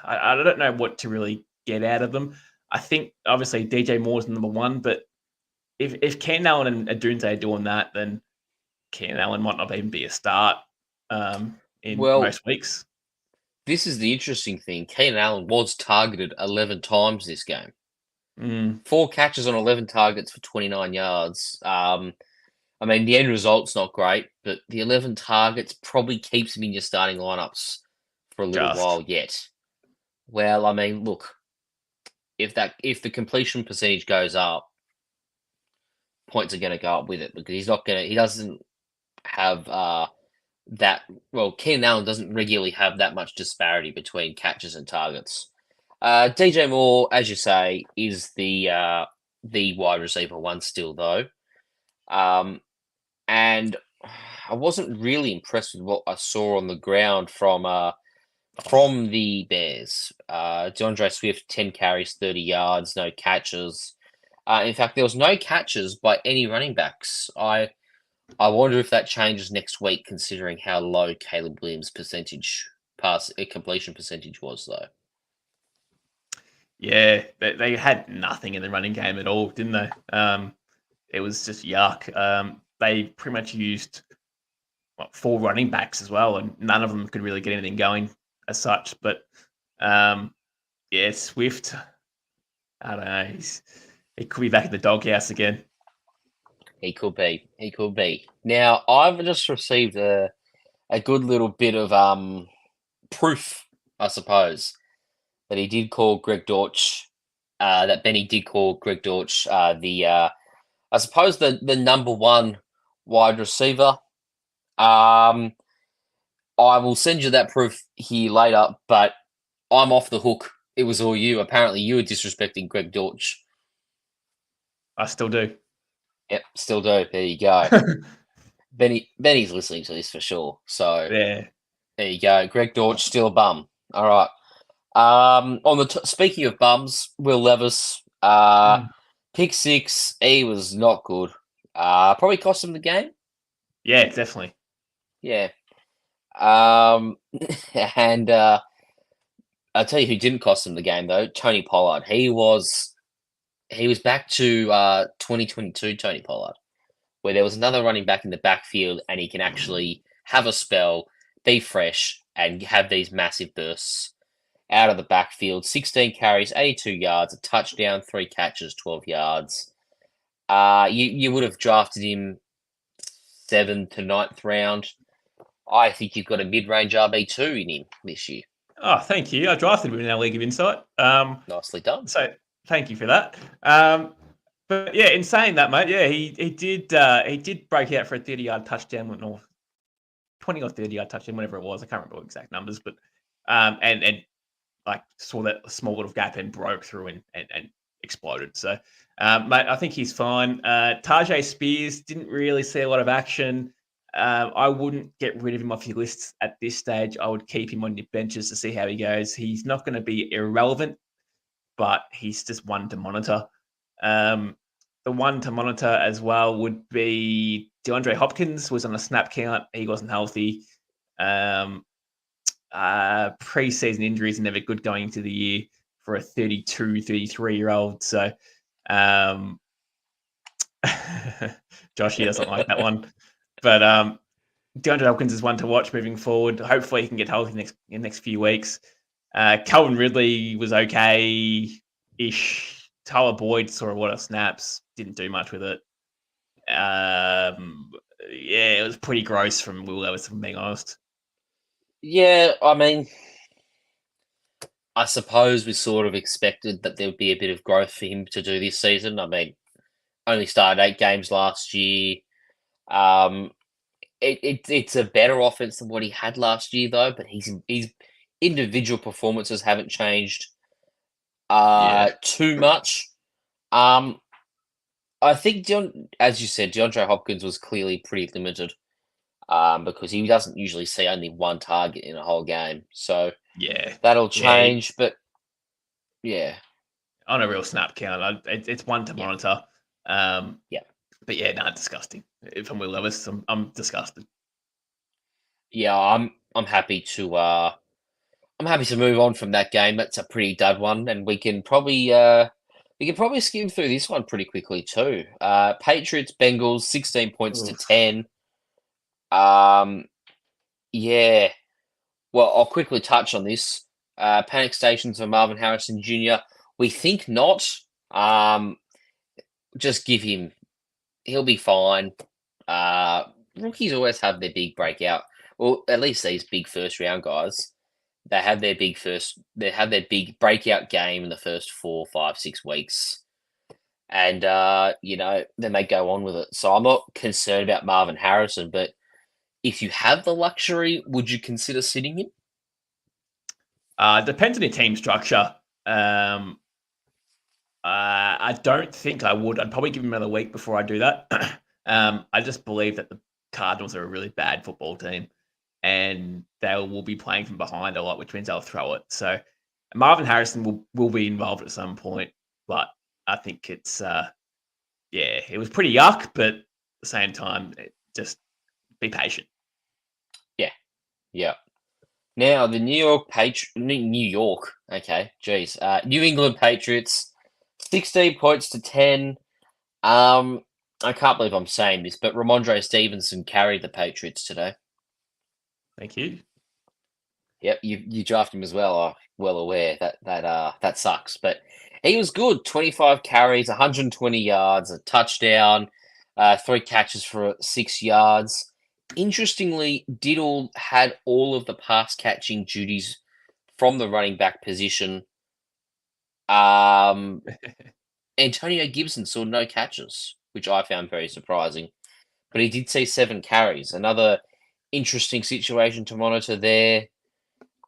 I don't know what to really get out of them. I think obviously DJ Moore's number 1, but if Ken Allen and Adunze are doing that, then Ken Allen might not even be a start in most weeks. This is the interesting thing. Keenan Allen was targeted 11 times this game. 4 catches on 11 targets for 29 yards. I mean, the end result's not great, but the 11 targets probably keeps him in your starting lineups for a little while yet. Well, I mean, look, if the completion percentage goes up, points are going to go up with it because he doesn't have Keenan Allen doesn't regularly have that much disparity between catches and targets. DJ Moore, as you say, is the wide receiver 1 still, though. And I wasn't really impressed with what I saw on the ground from the Bears. DeAndre Swift, 10 carries, 30 yards, no catches. In fact, there was no catches by any running backs. I I wonder if that changes next week, considering how low Caleb Williams' completion percentage was, though. Yeah, they had nothing in the running game at all, didn't they? It was just yuck. They pretty much used 4 running backs as well, and none of them could really get anything going as such. But yeah, Swift, I don't know. He could be back in the doghouse again. He could be. He could be. Now, I've just received a good little bit of proof, I suppose, that he did call Greg Dortch, that Benny did call Greg Dortch I suppose the number 1 wide receiver. I will send you that proof here later, but I'm off the hook. It was all you. Apparently, you were disrespecting Greg Dortch. I still do. Yep, still do. There you go. Benny's listening to this for sure. So Yeah. there you go. Greg Dortch still a bum. All right. Speaking of bums, Will Levis, pick 6. He was not good. Probably cost him the game. Yeah, definitely. Yeah. And I'll tell you who didn't cost him the game though. Tony Pollard. He was back to 2022 Tony Pollard, where there was another running back in the backfield, and he can actually have a spell, be fresh, and have these massive bursts out of the backfield. 16 carries, 82 yards, a touchdown, 3 catches, 12 yards. You would have drafted him 7th to 9th round. I think you've got a mid-range RB2 in him this year. Oh, thank you. I drafted him in our League of Insight. Nicely done. So thank you for that. But yeah, in saying that, mate, yeah, he did break out for a 30-yard touchdown, or 20 or 30-yard touchdown, whatever it was. I can't remember exact numbers, but and like saw that small little gap and broke through and exploded. So, mate, I think he's fine. Tajay Spears didn't really see a lot of action. I wouldn't get rid of him off your lists at this stage. I would keep him on your benches to see how he goes. He's not going to be irrelevant, but he's just one to monitor. The one to monitor as well would be DeAndre Hopkins. Was on a snap count. He wasn't healthy. Preseason injuries are never good going into the year for a 32, 33-year-old. So Josh, he doesn't like that one. But DeAndre Hopkins is one to watch moving forward. Hopefully he can get healthy in the next few weeks. Calvin Ridley was okay-ish. Tyler Boyd saw a lot of snaps. Didn't do much with it. Yeah, it was pretty gross from Will Levis, if I'm being honest. Yeah, I mean, I suppose we sort of expected that there would be a bit of growth for him to do this season. I mean, only started 8 games last year. It's a better offense than what he had last year, though. But his individual performances haven't changed too much. I think as you said, DeAndre Hopkins was clearly pretty limited because he doesn't usually see only one target in a whole game. So yeah, that'll change. But yeah, on a real snap count, it's one to monitor. Yeah. But yeah, disgusting. If I'm Will Levis, I'm disgusted. Yeah, I'm happy to move on from that game. That's a pretty dud one, and we can probably skim through this one pretty quickly too. Patriots Bengals 16 points to 10. Yeah. Well, I'll quickly touch on this. Panic stations for Marvin Harrison Jr. We think not. Just give him. He'll be fine. Rookies always have their big breakout. Well, at least these big first round guys, they have their big breakout game in the first 4, 5, 6 weeks. And then they go on with it. So I'm not concerned about Marvin Harrison, but if you have the luxury, would you consider sitting him? Depends on your team structure. I don't think I would. I'd probably give him another week before I do that. I just believe that the Cardinals are a really bad football team, and they will be playing from behind a lot, which means they'll throw it. So Marvin Harrison will be involved at some point, but I think it's it was pretty yuck, but at the same time, just be patient. Yeah. Now the New England Patriots, 16 points to 10. I can't believe I'm saying this, but Ramondre Stevenson carried the Patriots today. Thank you. Yep, you drafted him as well. I'm well aware that sucks, but he was good. 25 carries, 120 yards, a touchdown, 3 catches for 6 yards. Interestingly, Diddle had all of the pass catching duties from the running back position. Antonio Gibson saw no catches, which I found very surprising, but he did see 7 carries. Another interesting situation to monitor there.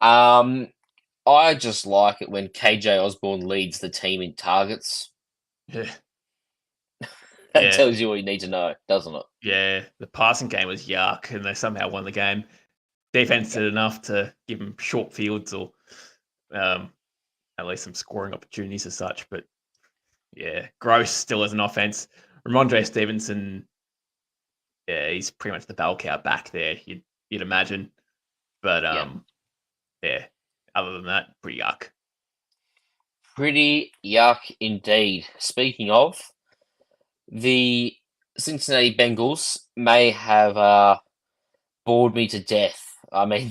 I just like it when KJ Osborne leads the team in targets. Yeah. That tells you all you need to know, doesn't it? Yeah, the passing game was yuck, and they somehow won the game. Defense did enough to give them short fields or at least some scoring opportunities as such. But yeah, gross still as an offense. Ramondre Stevenson, yeah, he's pretty much the bell cow back there, you'd imagine. But yeah, other than that, pretty yuck. Pretty yuck indeed. Speaking of, the Cincinnati Bengals may have bored me to death. I mean,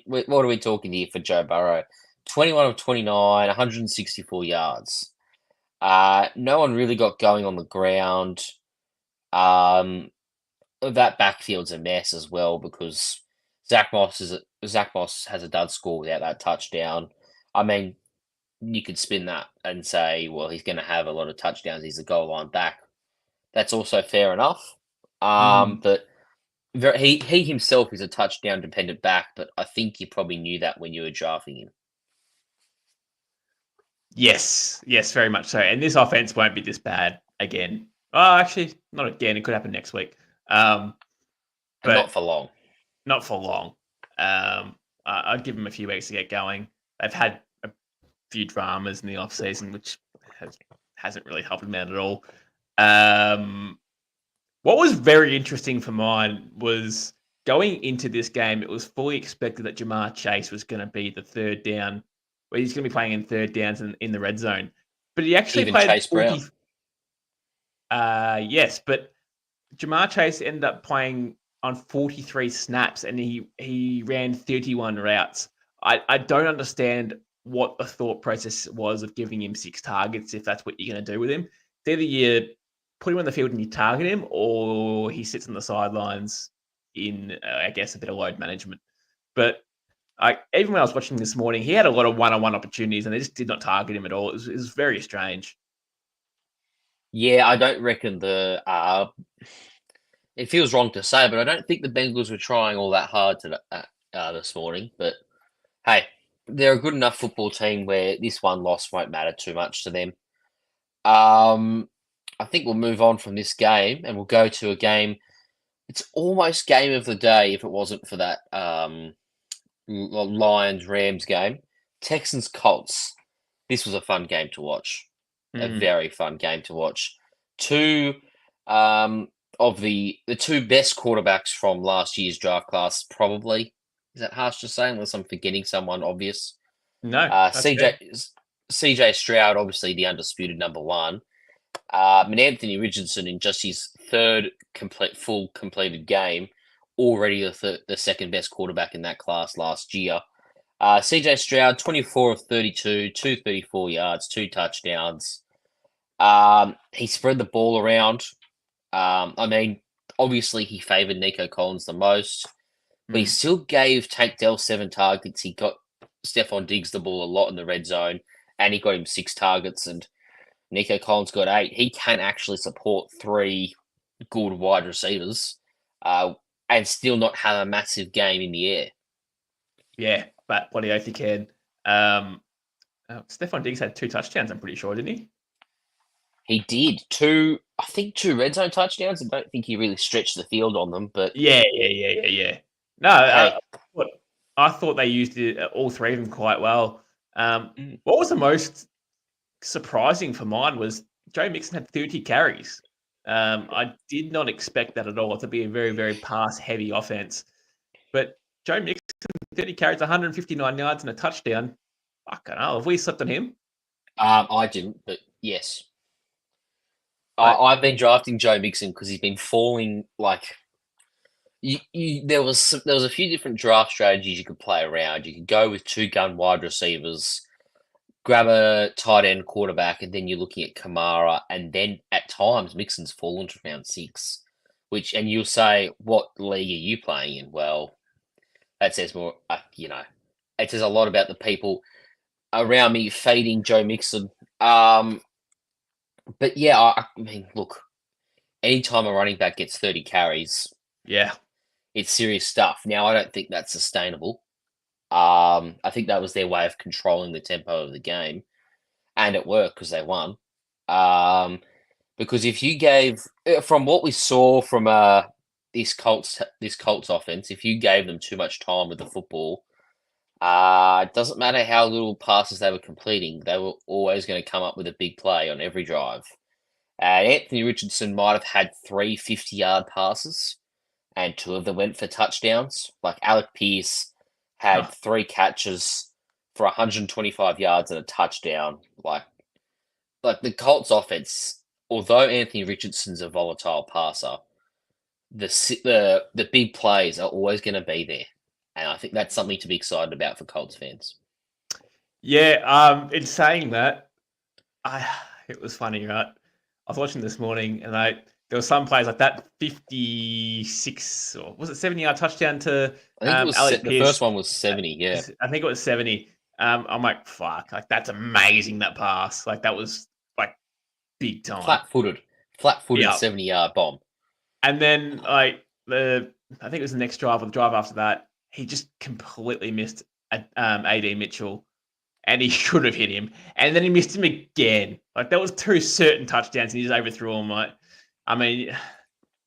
what are we talking here for Joe Burrow? 21 of 29, 164 yards. No one really got going on the ground. That backfield's a mess as well because Zach Moss has a dud score without that touchdown. I mean, you could spin that and say, well, he's going to have a lot of touchdowns. He's a goal line back. That's also fair enough. But he himself is a touchdown dependent back, but I think you probably knew that when you were drafting him. Yes, very much so. And this offense won't be this bad again. Oh, actually, not again. It could happen next week. But not for long. Not for long. I'd give them a few weeks to get going. They've had a few dramas in the off season, which hasn't really helped them out at all. What was very interesting for mine was going into this game, it was fully expected that Jamar Chase was going to be the third down, where he's going to be playing in third downs in the red zone. But he actually Even played Chase 40. Brown. Yes, but Jamar Chase ended up playing on 43 snaps and he ran 31 routes. I don't understand what the thought process was of giving him 6 targets if that's what you're going to do with him. It's either you put him on the field and you target him, or he sits on the sidelines in, I guess, a bit of load management. But even when I was watching this morning, he had a lot of one-on-one opportunities and they just did not target him at all. It was very strange. Yeah, I don't reckon it feels wrong to say, but I don't think the Bengals were trying all that hard this morning. But hey, they're a good enough football team where this one loss won't matter too much to them. I think we'll move on from this game and we'll go to a game. It's almost game of the day if it wasn't for that Lions-Rams game. Texans-Colts. This was a fun game to watch. A very fun game to watch. Two of the 2 best quarterbacks from last year's draft class, probably. Is that harsh to say, unless I'm forgetting someone obvious? No. CJ Stroud, obviously the undisputed number 1. And Anthony Richardson in just his 3rd completed game, already the 2nd best quarterback in that class last year. CJ Stroud, 24 of 32, 234 yards, 2 touchdowns. He spread the ball around. I mean, obviously he favored Nico Collins the most, but he still gave Tank Dell 7 targets. He got Stephon Diggs the ball a lot in the red zone, and he got him 6 targets, and Nico Collins got 8. He can actually support 3 good wide receivers and still not have a massive game in the air. Yeah, but bloody oath he can. Stephon Diggs had 2 touchdowns, I'm pretty sure, didn't he? He did. 2 red zone touchdowns. I don't think he really stretched the field on them, but... Yeah. No, I thought they used all 3 of them quite well. What was the most surprising for mine was Joe Mixon had 30 carries. I did not expect that at all. To be a very, very pass-heavy offense. But Joe Mixon, 30 carries, 159 yards and a touchdown. Fucking hell, have we slept on him? I didn't, but yes. Like- I've been drafting Joe Mixon because he's been falling like. There was a few different draft strategies you could play around. You could go with 2-gun wide receivers, grab a tight end quarterback, and then you're looking at Kamara, and then at times Mixon's fallen to round 6, and you'll say, what league are you playing in? Well, that says more, it says a lot about the people around me fading Joe Mixon. But yeah, I mean, look, anytime a running back gets 30 carries, Yeah. it's serious stuff. Now, I don't think that's sustainable. I think that was their way of controlling the tempo of the game, and it worked because they won. Because if you gave, from what we saw from this Colts offense, if you gave them too much time with the football, it doesn't matter how little passes they were completing, they were always going to come up with a big play on every drive. Anthony Richardson might have had 3 50-yard passes, and 2 of them went for touchdowns. Like Alec Pierce had 3 catches for 125 yards and a touchdown. Like the Colts offense, although Anthony Richardson's a volatile passer, the big plays are always going to be there. And I think that's something to be excited about for Colts fans. Yeah, in saying that, it was funny, right? I was watching this morning, and there were some plays like that 56 or was it 70-yard touchdown to I think it was Alec the Pierce. first one was 70, yeah. I think it was 70. I'm like, fuck, like that's amazing, that pass. Like that was like big time. Flat-footed Yeah. 70-yard bomb. And then I think it was the next drive or the drive after that, he just completely missed AD Mitchell, and he should have hit him. And then he missed him again. Like that was 2 certain touchdowns, and he just overthrew him. Like, I mean,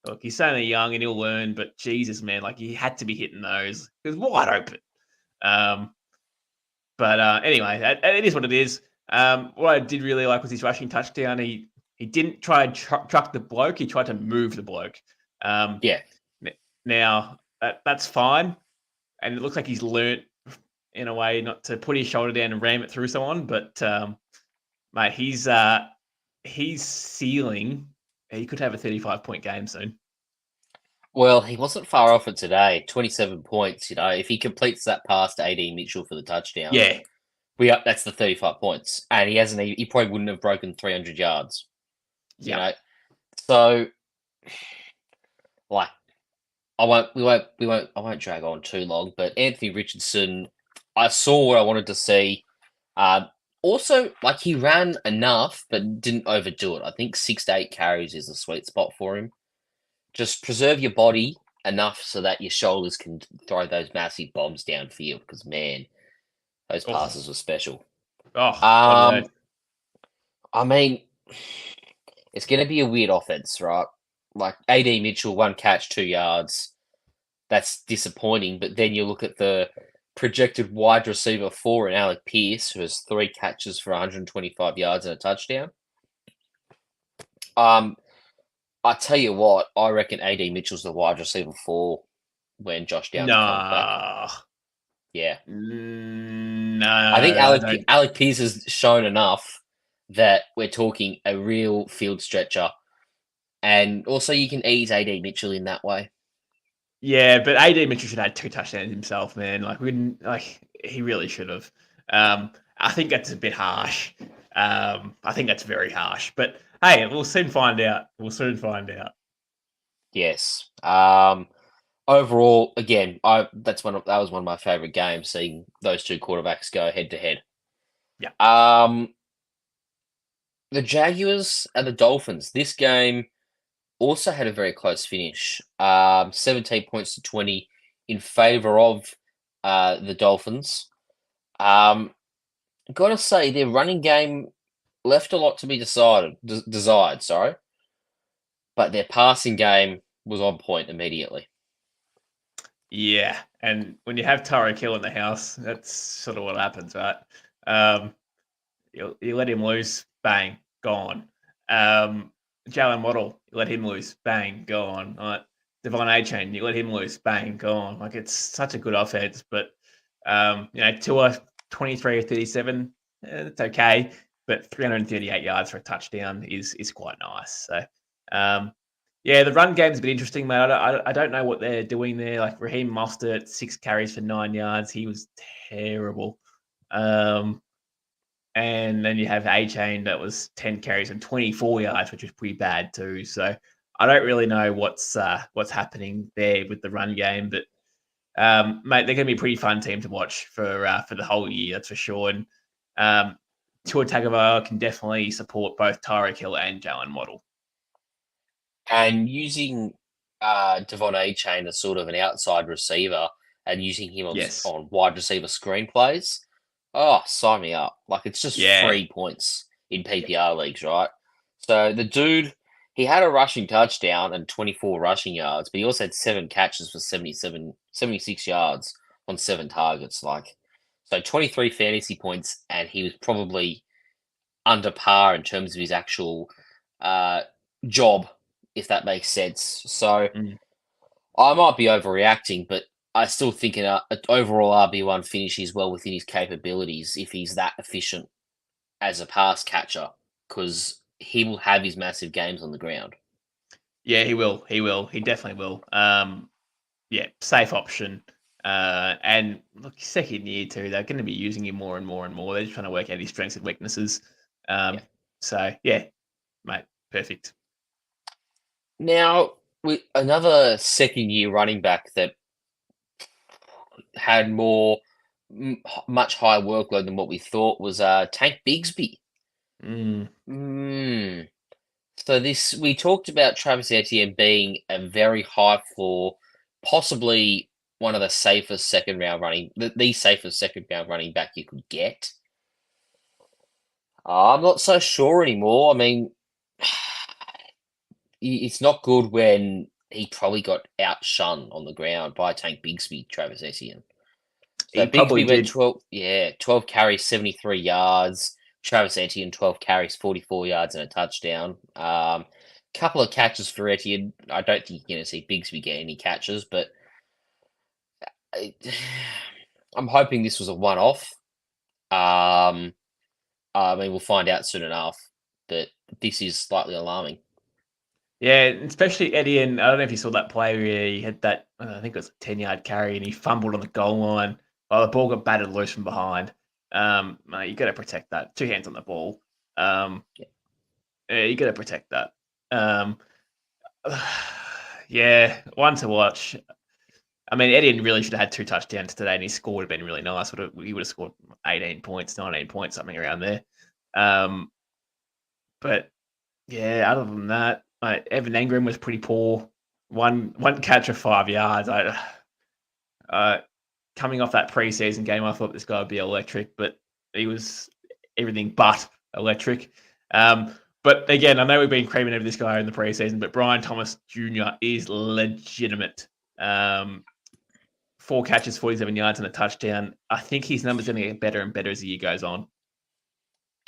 look, he's only young and he'll learn, but Jesus, man, like he had to be hitting those. It was wide open. But anyway, it is what it is. What I did really like was his rushing touchdown. He didn't try and truck the bloke. He tried to move the bloke. Yeah. Now, that's fine. And it looks like he's learnt in a way not to put his shoulder down and ram it through someone. But, mate, he's ceiling. He could have a 35-point game soon. Well, he wasn't far off it today. 27 points, if he completes that pass to AD Mitchell for the touchdown. Yeah. That's the 35 points. And he probably wouldn't have broken 300 yards. Yeah. So like I won't drag on too long, but Anthony Richardson, I saw what I wanted to see. Also, like he ran enough, but didn't overdo it. I think 6 to 8 carries is the sweet spot for him. Just preserve your body enough so that your shoulders can throw those massive bombs downfield. Because man, those passes were special. I mean, it's going to be a weird offense, right? Like AD Mitchell, 1 catch, 2 yards. That's disappointing. But then you look at the projected wide receiver 4 in Alec Pierce, who has 3 catches for 125 yards and a touchdown. I tell you what, I reckon AD Mitchell's the wide receiver 4 when Josh Downs comes back. Yeah. No. I think Alec Pierce has shown enough that we're talking a real field stretcher. And also you can ease AD Mitchell in that way. Yeah, but AD Mitchell should have had 2 touchdowns himself, man. He really should have. I think that's a bit harsh. I think that's very harsh. But hey, we'll soon find out. Yes. Overall, again, that was one of my favorite games, seeing those 2 quarterbacks go head to head. Yeah. The Jaguars and the Dolphins. This game also had a very close finish. 17 points to 20 in favor of the Dolphins. Gotta say, their running game left a lot to be desired, sorry. But their passing game was on point immediately. Yeah, and when you have Tyreek Hill in the house, that's sort of what happens, right? You let him loose, bang, gone. Jalen Waddle, you let him loose, bang, go on. Devon A-Chain, you let him loose, bang, go on. Like, it's such a good offense, but, Tua, 23 or 37, it's okay, but 338 yards for a touchdown is quite nice. So, the run game's a bit interesting, mate. I don't know what they're doing there. Like, Raheem Mostert, 6 carries for 9 yards. He was terrible. And then you have A-Chain that was 10 carries and 24 yards, which was pretty bad too. So I don't really know what's happening there with the run game, but mate, they're going to be a pretty fun team to watch for the whole year, that's for sure. And Tua Tagovailoa can definitely support both Tyreek Hill and Jalen Waddle. And using Devon A-Chain as sort of an outside receiver and using him on wide receiver screenplays, oh, sign me up. Like, it's just 3 points in PPR leagues, right? So the dude, he had a rushing touchdown and 24 rushing yards, but he also had 7 catches for 76 yards on 7 targets. Like, so 23 fantasy points, and he was probably under par in terms of his actual job, if that makes sense. So I might be overreacting, but I still think an overall RB1 finish is well within his capabilities if he's that efficient as a pass catcher, because he will have his massive games on the ground. Yeah, he will. He will. He definitely will. Safe option. And look, second year too, they're going to be using him more and more and more. They're just trying to work out his strengths and weaknesses. So, mate, perfect. Now, with another second-year running back that had much higher workload than what we thought was Tank Bigsby. So we talked about Travis Etienne being a very high floor, possibly one of the safest the safest second round running back you could get. I'm not so sure anymore. I mean, it's not good when he probably got outshun on the ground by Tank Bigsby, Travis Etienne. So Bigsby went 12 carries, 73 yards. Travis Etienne, 12 carries, 44 yards and a touchdown. Couple of catches for Etienne. I don't think you're going to see Bigsby get any catches, but I'm hoping this was a one-off. I mean, we'll find out soon enough, but this is slightly alarming. Yeah, especially Etienne. I don't know if you saw that play where he had that, I think it was a 10-yard carry, and he fumbled on the goal line while the ball got batted loose from behind. You got to protect that. 2 hands on the ball. You got to protect that. One to watch. I mean, Etienne really should have had 2 touchdowns today, and his score would have been really nice. He would have scored 18 points, 19 points, something around there. But yeah, other than that, Evan Engram was pretty poor. One catch of 5 yards. Coming off that preseason game, I thought this guy would be electric, but he was everything but electric. But again, I know we've been creaming over this guy in the preseason, but Brian Thomas Jr. is legitimate. 4 catches, 47 yards, and a touchdown. I think his number's going to get better and better as the year goes on.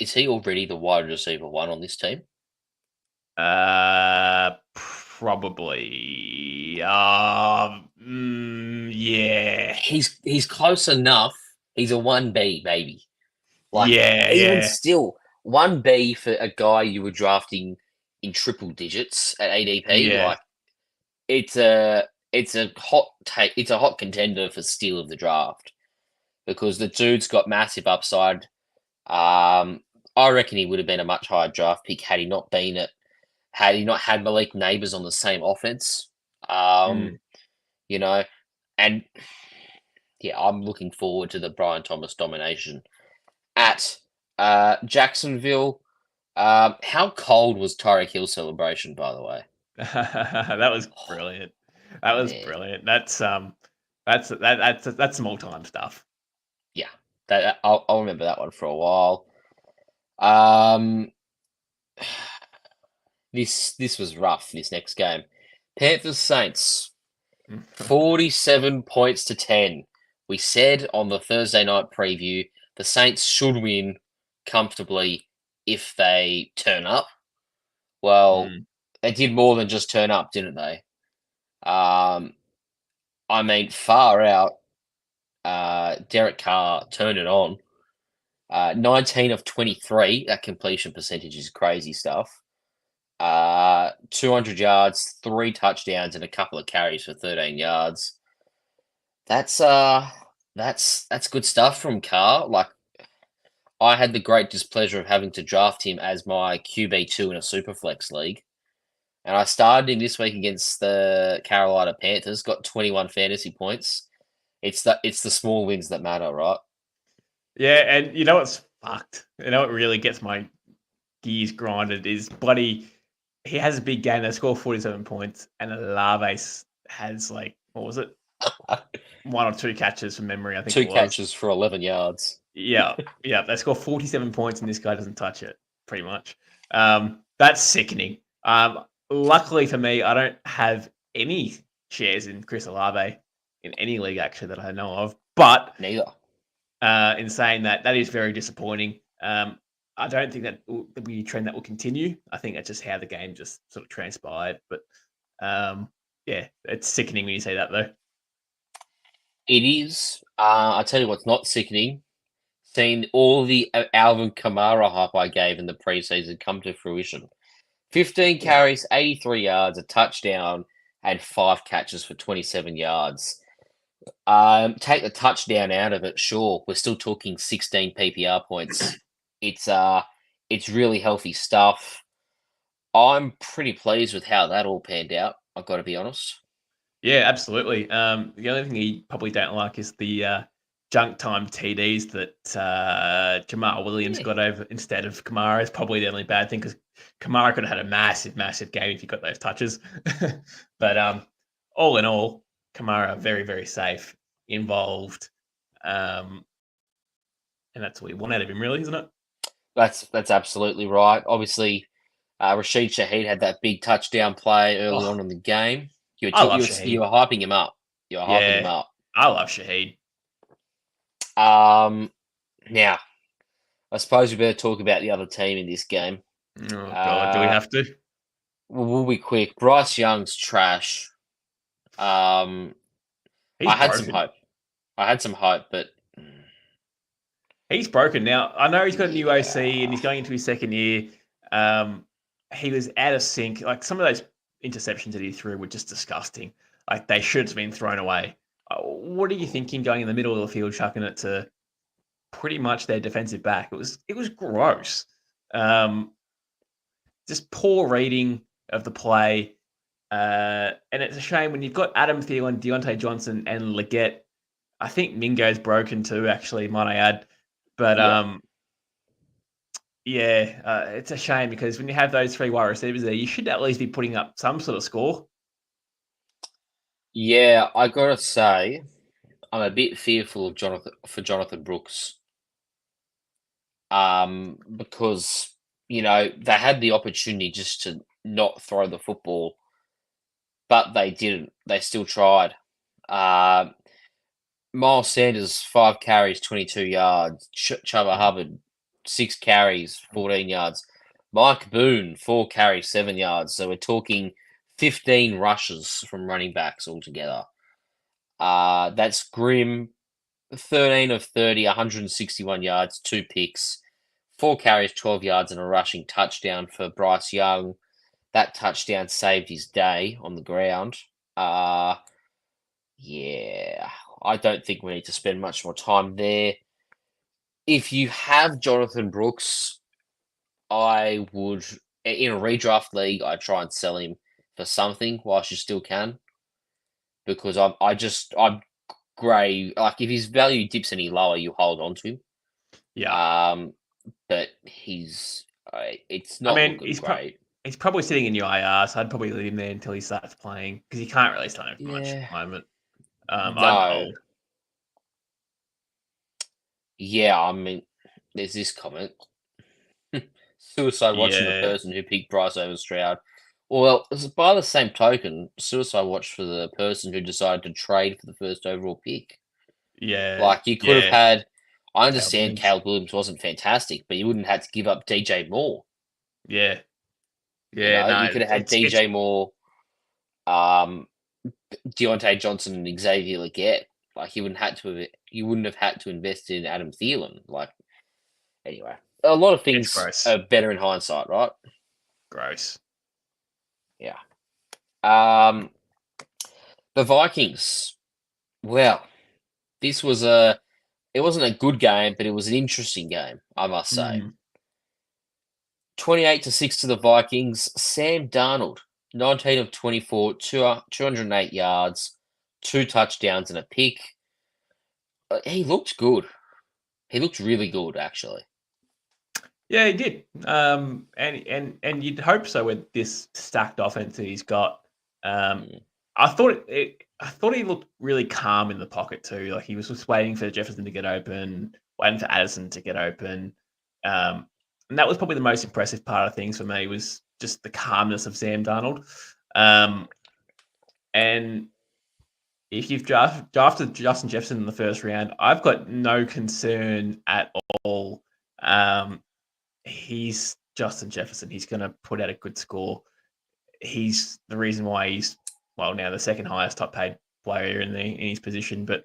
Is he already the wide receiver 1 on this team? Probably. Yeah. He's close enough. He's a 1B, maybe. Even still, 1B for a guy you were drafting in triple digits at ADP. Yeah. Like, it's a hot take. It's a hot contender for steal of the draft because the dude's got massive upside. I reckon he would have been a much higher draft pick had he not had Malik Neighbors on the same offense. You know, and yeah, I'm looking forward to the Brian Thomas domination at Jacksonville. How cold was Tyreek Hill's celebration, by the way? That was brilliant. That was brilliant. That's some all-time stuff. Yeah, I'll remember that one for a while. This was rough. This next game, Panthers Saints, 47 points to 10. We said on the Thursday night preview the Saints should win comfortably if they turn up. Well, they did more than just turn up, didn't they? I mean, far out. Derek Carr turned it on. 19 of 23. That completion percentage is crazy stuff. 200 yards, 3 touchdowns, and a couple of carries for 13 yards. That's good stuff from Carr. Like, I had the great displeasure of having to draft him as my QB2 in a Superflex league. And I started him this week against the Carolina Panthers, got 21 fantasy points. It's the small wins that matter, right? Yeah, and you know what's fucked? You know what really gets my gears grinded is bloody. He has a big game. They score 47 points, and Olave has like, what was it? 1 or 2 catches from memory. I think 2 catches for 11 yards. Yeah. They score 47 points, and this guy doesn't touch it. Pretty much. That's sickening. Luckily for me, I don't have any shares in Chris Olave in any league actually that I know of. But neither. In saying that, that is very disappointing. I don't think that will be a trend that will continue. I think that's just how the game just sort of transpired. But yeah, it's sickening when you say that, though. It is. I tell you what's not sickening. Seeing all the Alvin Kamara hype I gave in the preseason come to fruition. 15 carries, 83 yards, a touchdown, and 5 catches for 27 yards. Take the touchdown out of it, sure. We're still talking 16 PPR points. It's really healthy stuff. I'm pretty pleased with how that all panned out, I've got to be honest. Yeah, absolutely. The only thing you probably don't like is the junk time TDs that Jamal Williams got over instead of Kamara. Is probably the only bad thing because Kamara could have had a massive, massive game if he got those touches. But all in all, Kamara very, very safe, involved, and that's what we want out of him, really, isn't it? That's absolutely right. Obviously, Rashid Shaheed had that big touchdown play early on in the game. You were hyping him up. You were hyping him up. I love Shaheed. Now, I suppose we better talk about the other team in this game. Oh, God, do we have to? We'll be quick. Bryce Young's trash. I had some hope, but he's broken now. I know he's got a new OC and he's going into his second year. He was out of sync. Like some of those interceptions that he threw were just disgusting. Like they should have been thrown away. What are you thinking going in the middle of the field, chucking it to pretty much their defensive back? It was gross. Just poor reading of the play. And it's a shame when you've got Adam Thielen, Deontay Johnson, and Leggett. I think Mingo's broken too, actually, might I add. But it's a shame because when you have those 3 wide receivers there, you should at least be putting up some sort of score. Yeah, I gotta say, I'm a bit fearful of Jonathan Brooks. Because they had the opportunity just to not throw the football, but they didn't. They still tried. Miles Sanders, 5 carries, 22 yards. Chuba Hubbard, 6 carries, 14 yards. Mike Boone, 4 carries, 7 yards. So we're talking 15 rushes from running backs altogether. That's grim. 13 of 30, 161 yards, 2 picks, 4 carries, 12 yards, and a rushing touchdown for Bryce Young. That touchdown saved his day on the ground. I don't think we need to spend much more time there. If you have Jonathan Brooks, I would, in a redraft league, I'd try and sell him for something whilst you still can. Because I'm grey. Like, if his value dips any lower, you hold on to him. Yeah. But it's not looking great. He's probably sitting in your IR, so I'd probably leave him there until he starts playing because he can't really start him much at the moment. No. Yeah, I mean, there's this comment. Suicide watching the person who picked Bryce over Stroud. Well, by the same token, suicide watch for the person who decided to trade for the first overall pick. Yeah. Like, you could have had... I understand Caleb Williams wasn't fantastic, but you wouldn't have to give up DJ Moore. Yeah. Yeah, You could have had DJ Moore, Deontay Johnson, and Xavier Legette. Like you wouldn't have had to invest in Adam Thielen. Like anyway, a lot of things gross. are better in hindsight, right? Gross. Yeah. The Vikings. Well, it wasn't a good game, but it was an interesting game, I must say. 28-6 to the Vikings. Sam Darnold, 19 of 24, 208 yards, 2 touchdowns and a pick. He looked good. He looked really good, actually. Yeah, he did. And you'd hope so with this stacked offense that he's got. I thought he looked really calm in the pocket too. Like he was just waiting for Jefferson to get open, waiting for Addison to get open. And that was probably the most impressive part of things for me was just the calmness of Sam Darnold. And if you've drafted Justin Jefferson in the first round, I've got no concern at all. He's Justin Jefferson. He's going to put out a good score. He's the reason why he's now the second highest top paid player in his position. But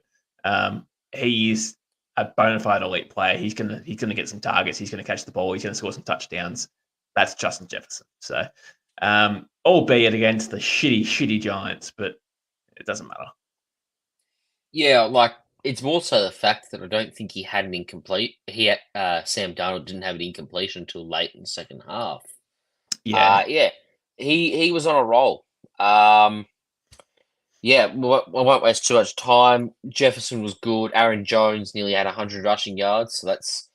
he is a bona fide elite player. He's gonna get some targets. He's gonna catch the ball. He's gonna score some touchdowns. That's Justin Jefferson. So, albeit against the shitty Giants, but it doesn't matter. Yeah, like it's more so the fact that I don't think he had an incomplete. Sam Darnold didn't have an incompletion until late in the second half. Yeah, he was on a roll. Yeah, we won't waste too much time. Jefferson was good. Aaron Jones nearly had 100 rushing yards, so that's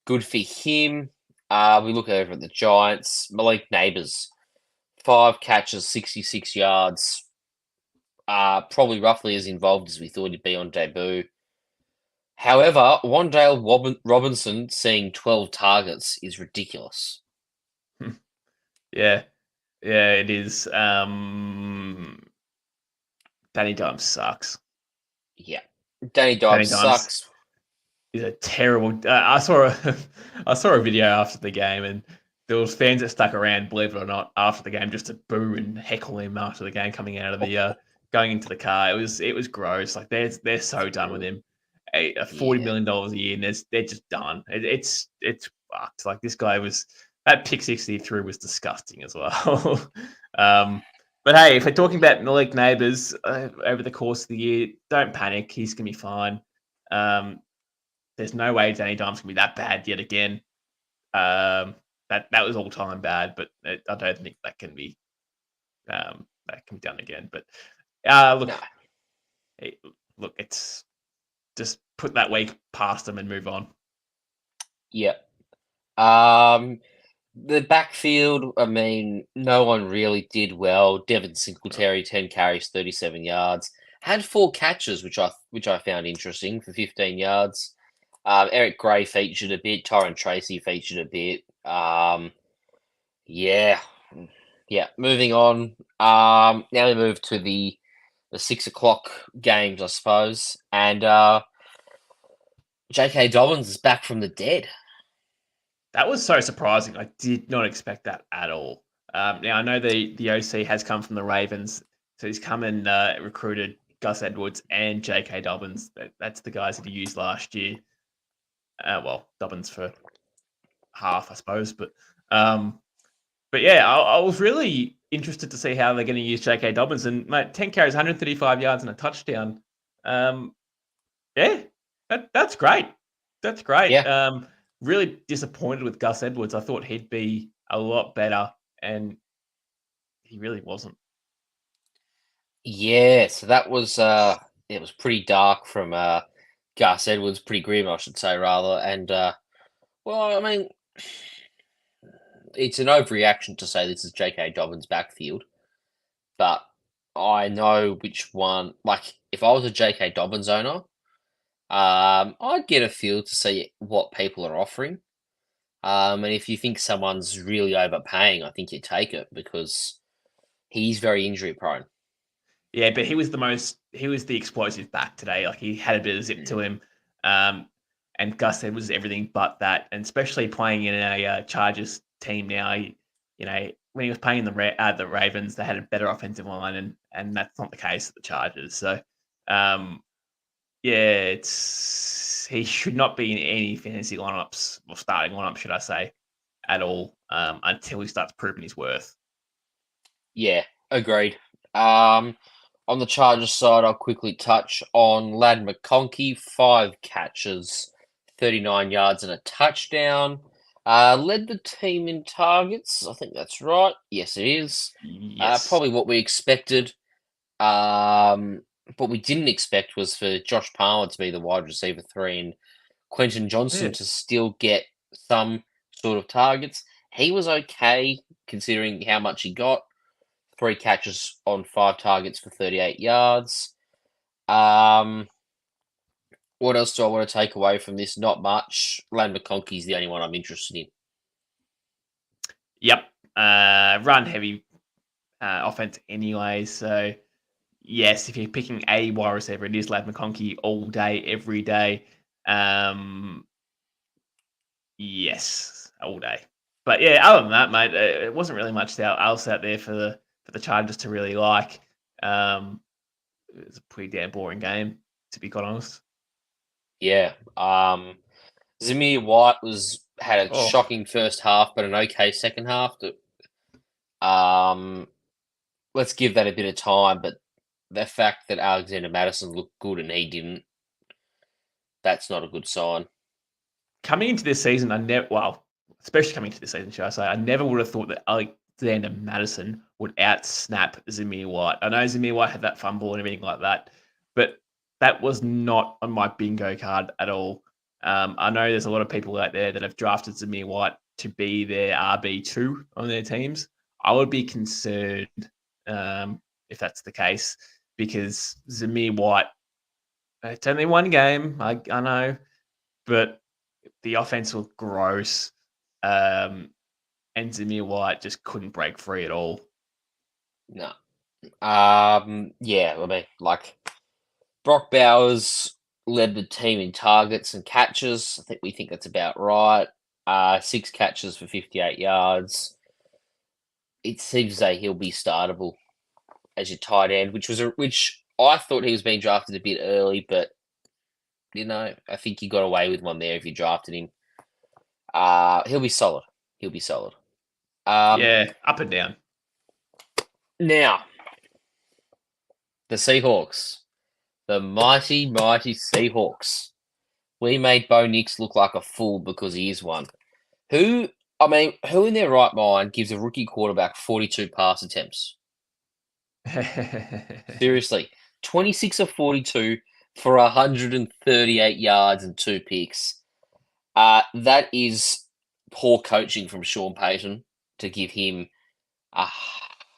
good for him. We look over at the Giants. Malik Neighbors, 5 catches, 66 yards. Probably roughly as involved as we thought he'd be on debut. However, Wan'Dale Robinson seeing 12 targets is ridiculous. Yeah, it is. Danny Dimes sucks. Yeah, Danny Dimes sucks. He's a terrible. I saw a video after the game, and there was fans that stuck around, believe it or not, after the game just to boo and heckle him after the game, coming out of the going into the car. It was gross. Like they're so done with him. $40 million a year, and they're just done. It's fucked. Like this guy was that pick 60 through was disgusting as well. But hey, if we're talking about Malik Neighbors over the course of the year, don't panic. He's gonna be fine. There's no way Danny Dimes can be that bad yet again. That was all time bad, but I don't think that can be done again. But look, it's just put that week past them and move on. Yep. The backfield, I mean, no one really did well. Devin Singletary, 10 carries, 37 yards. Had 4 catches, which I found interesting for 15 yards. Eric Gray featured a bit. Tyron Tracy featured a bit. Yeah. Moving on. Now we move to the 6 o'clock games, I suppose. And J.K. Dobbins is back from the dead. That was so surprising. I did not expect that at all. Now, I know the OC has come from the Ravens, so he's come and recruited Gus Edwards and J.K. Dobbins. That's the guys that he used last year. Dobbins for half, I suppose. But yeah, I was really interested to see how they're going to use J.K. Dobbins. And, mate, 10 carries, 135 yards and a touchdown. That's great. That's great. Yeah. Really disappointed with Gus Edwards. I thought he'd be a lot better, and he really wasn't. Yeah, so that was it was pretty dark from Gus Edwards, pretty grim, I should say, rather. And I mean, it's an overreaction to say this is J.K. Dobbins' backfield, but I know which one. Like, if I was a J.K. Dobbins owner, I'd get a feel to see what people are offering. And if you think someone's really overpaying, I think you take it because he's very injury prone. Yeah, but he was the explosive back today. Like he had a bit of zip to him. And Gus Edwards was everything but that. And especially playing in a Chargers team now, when he was playing the Ravens, they had a better offensive line, and that's not the case at the Chargers. So, he should not be in any fantasy lineups or starting lineup, should I say, at all, until he starts proving his worth. Yeah, agreed. On the Chargers side, I'll quickly touch on Lad McConkey, 5 catches, 39 yards and a touchdown. Led the team in targets. I think that's right. Yes, it is. Yes. Probably what we expected. What we didn't expect was for Josh Palmer to be the wide receiver 3 and Quentin Johnson to still get some sort of targets. He was okay considering how much he got. 3 catches on 5 targets for 38 yards. What else do I want to take away from this? Not much. Lane McConkey's the only one I'm interested in. Yep. Run heavy offense anyway. So, yes, if you're picking a wide receiver, it is Lad McConkey all day, every day. Yes, all day. But yeah, other than that, mate, it wasn't really much else out there for the Chargers to really like. It was a pretty damn boring game, to be quite honest. Yeah. Zamir White had a shocking first half, but an okay second half. Let's give that a bit of time, but the fact that Alexander Mattison looked good and he didn't, that's not a good sign. Coming into this season, especially coming into this season, should I say, I never would have thought that Alexander Mattison would out-snap Zamir White. I know Zamir White had that fumble and everything like that, but that was not on my bingo card at all. I know there's a lot of people out there that have drafted Zamir White to be their RB2 on their teams. I would be concerned if that's the case, because Zamir White, it's only one game, I know, but the offense looked gross, and Zamir White just couldn't break free at all. No. Yeah, I mean, Brock Bowers led the team in targets and catches. We think that's about right. 6 catches for 58 yards. It seems as though he'll be startable as your tight end, which I thought he was being drafted a bit early, but I think you got away with one there if you drafted him. He'll be solid. Yeah, up and down. Now, the Seahawks. The mighty, mighty Seahawks. We made Bo Nix look like a fool because he is one. Who in their right mind gives a rookie quarterback 42 pass attempts? Seriously. 26 of 42 for 138 yards and 2 picks. That is poor coaching from Sean Payton to give him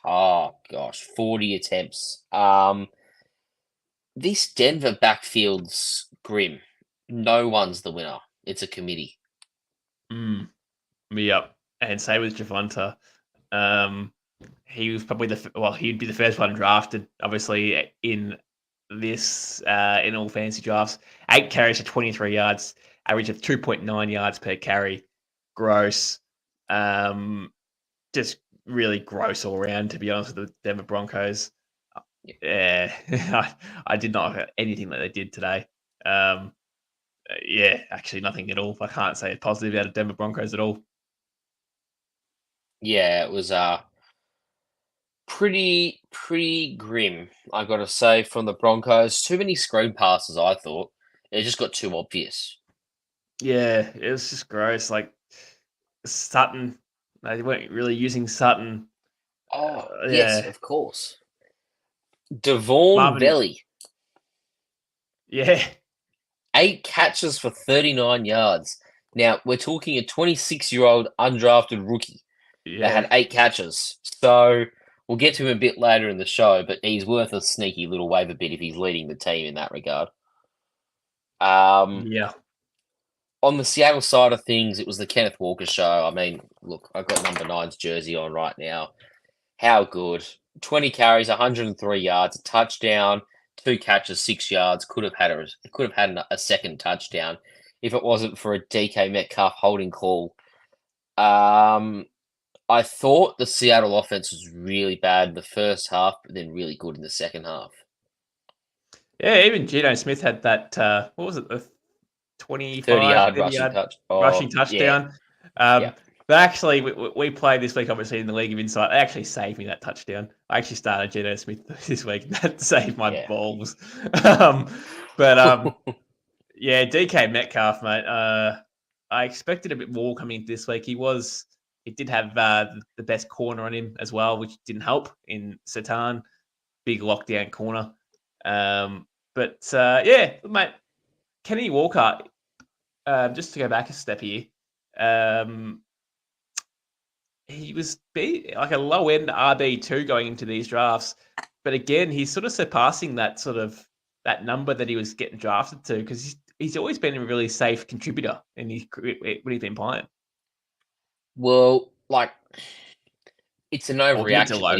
40 attempts. This Denver backfield's grim. No one's the winner. It's a committee. Yep. And same with Javonta. He was probably he'd be the first one drafted, obviously, in this, in all fantasy drafts. 8 carries for 23 yards, average of 2.9 yards per carry. Gross. Just really gross all around, to be honest with the Denver Broncos. Yeah, I did not have anything that they did today. Actually nothing at all. I can't say it's positive out of Denver Broncos at all. Yeah, it was pretty grim, I got to say, from the Broncos. Too many screen passes, I thought. It just got too obvious. Yeah, it was just gross. Like Sutton, they weren't really using Sutton. Oh, yes, of course. Devaughn Belly. Yeah. 8 catches for 39 yards. Now, we're talking a 26-year-old undrafted rookie that had 8 catches. So, we'll get to him a bit later in the show, but he's worth a sneaky little waiver bid if he's leading the team in that regard. Yeah. On the Seattle side of things, it was the Kenneth Walker show. I mean, look, I've got number 9's jersey on right now. How good. 20 carries, 103 yards, a touchdown, 2 catches, 6 yards. Could have had a second touchdown if it wasn't for a DK Metcalf holding call. I I thought the Seattle offense was really bad in the first half, but then really good in the second half. Yeah, even Geno Smith had that, what was it, the 30-yard 30 rushing yard touch. rushing Oh, yeah. touchdown. Yeah. But actually, we played this week, obviously, in the League of Insight. They actually saved me that touchdown. I actually started Geno Smith this week, and that saved my Yeah. balls. But yeah, DK Metcalf, mate. I expected a bit more coming into this week. He did have the best corner on him as well, which didn't help in Satan. Big lockdown corner. Yeah, mate, Kenny Walker, just to go back a step here, he was like a low end RB2 going into these drafts. But again, he's sort of surpassing that number that he was getting drafted to, because he's always been a really safe contributor when he's been playing. Well, like, it's an Or mid to overreaction, low. but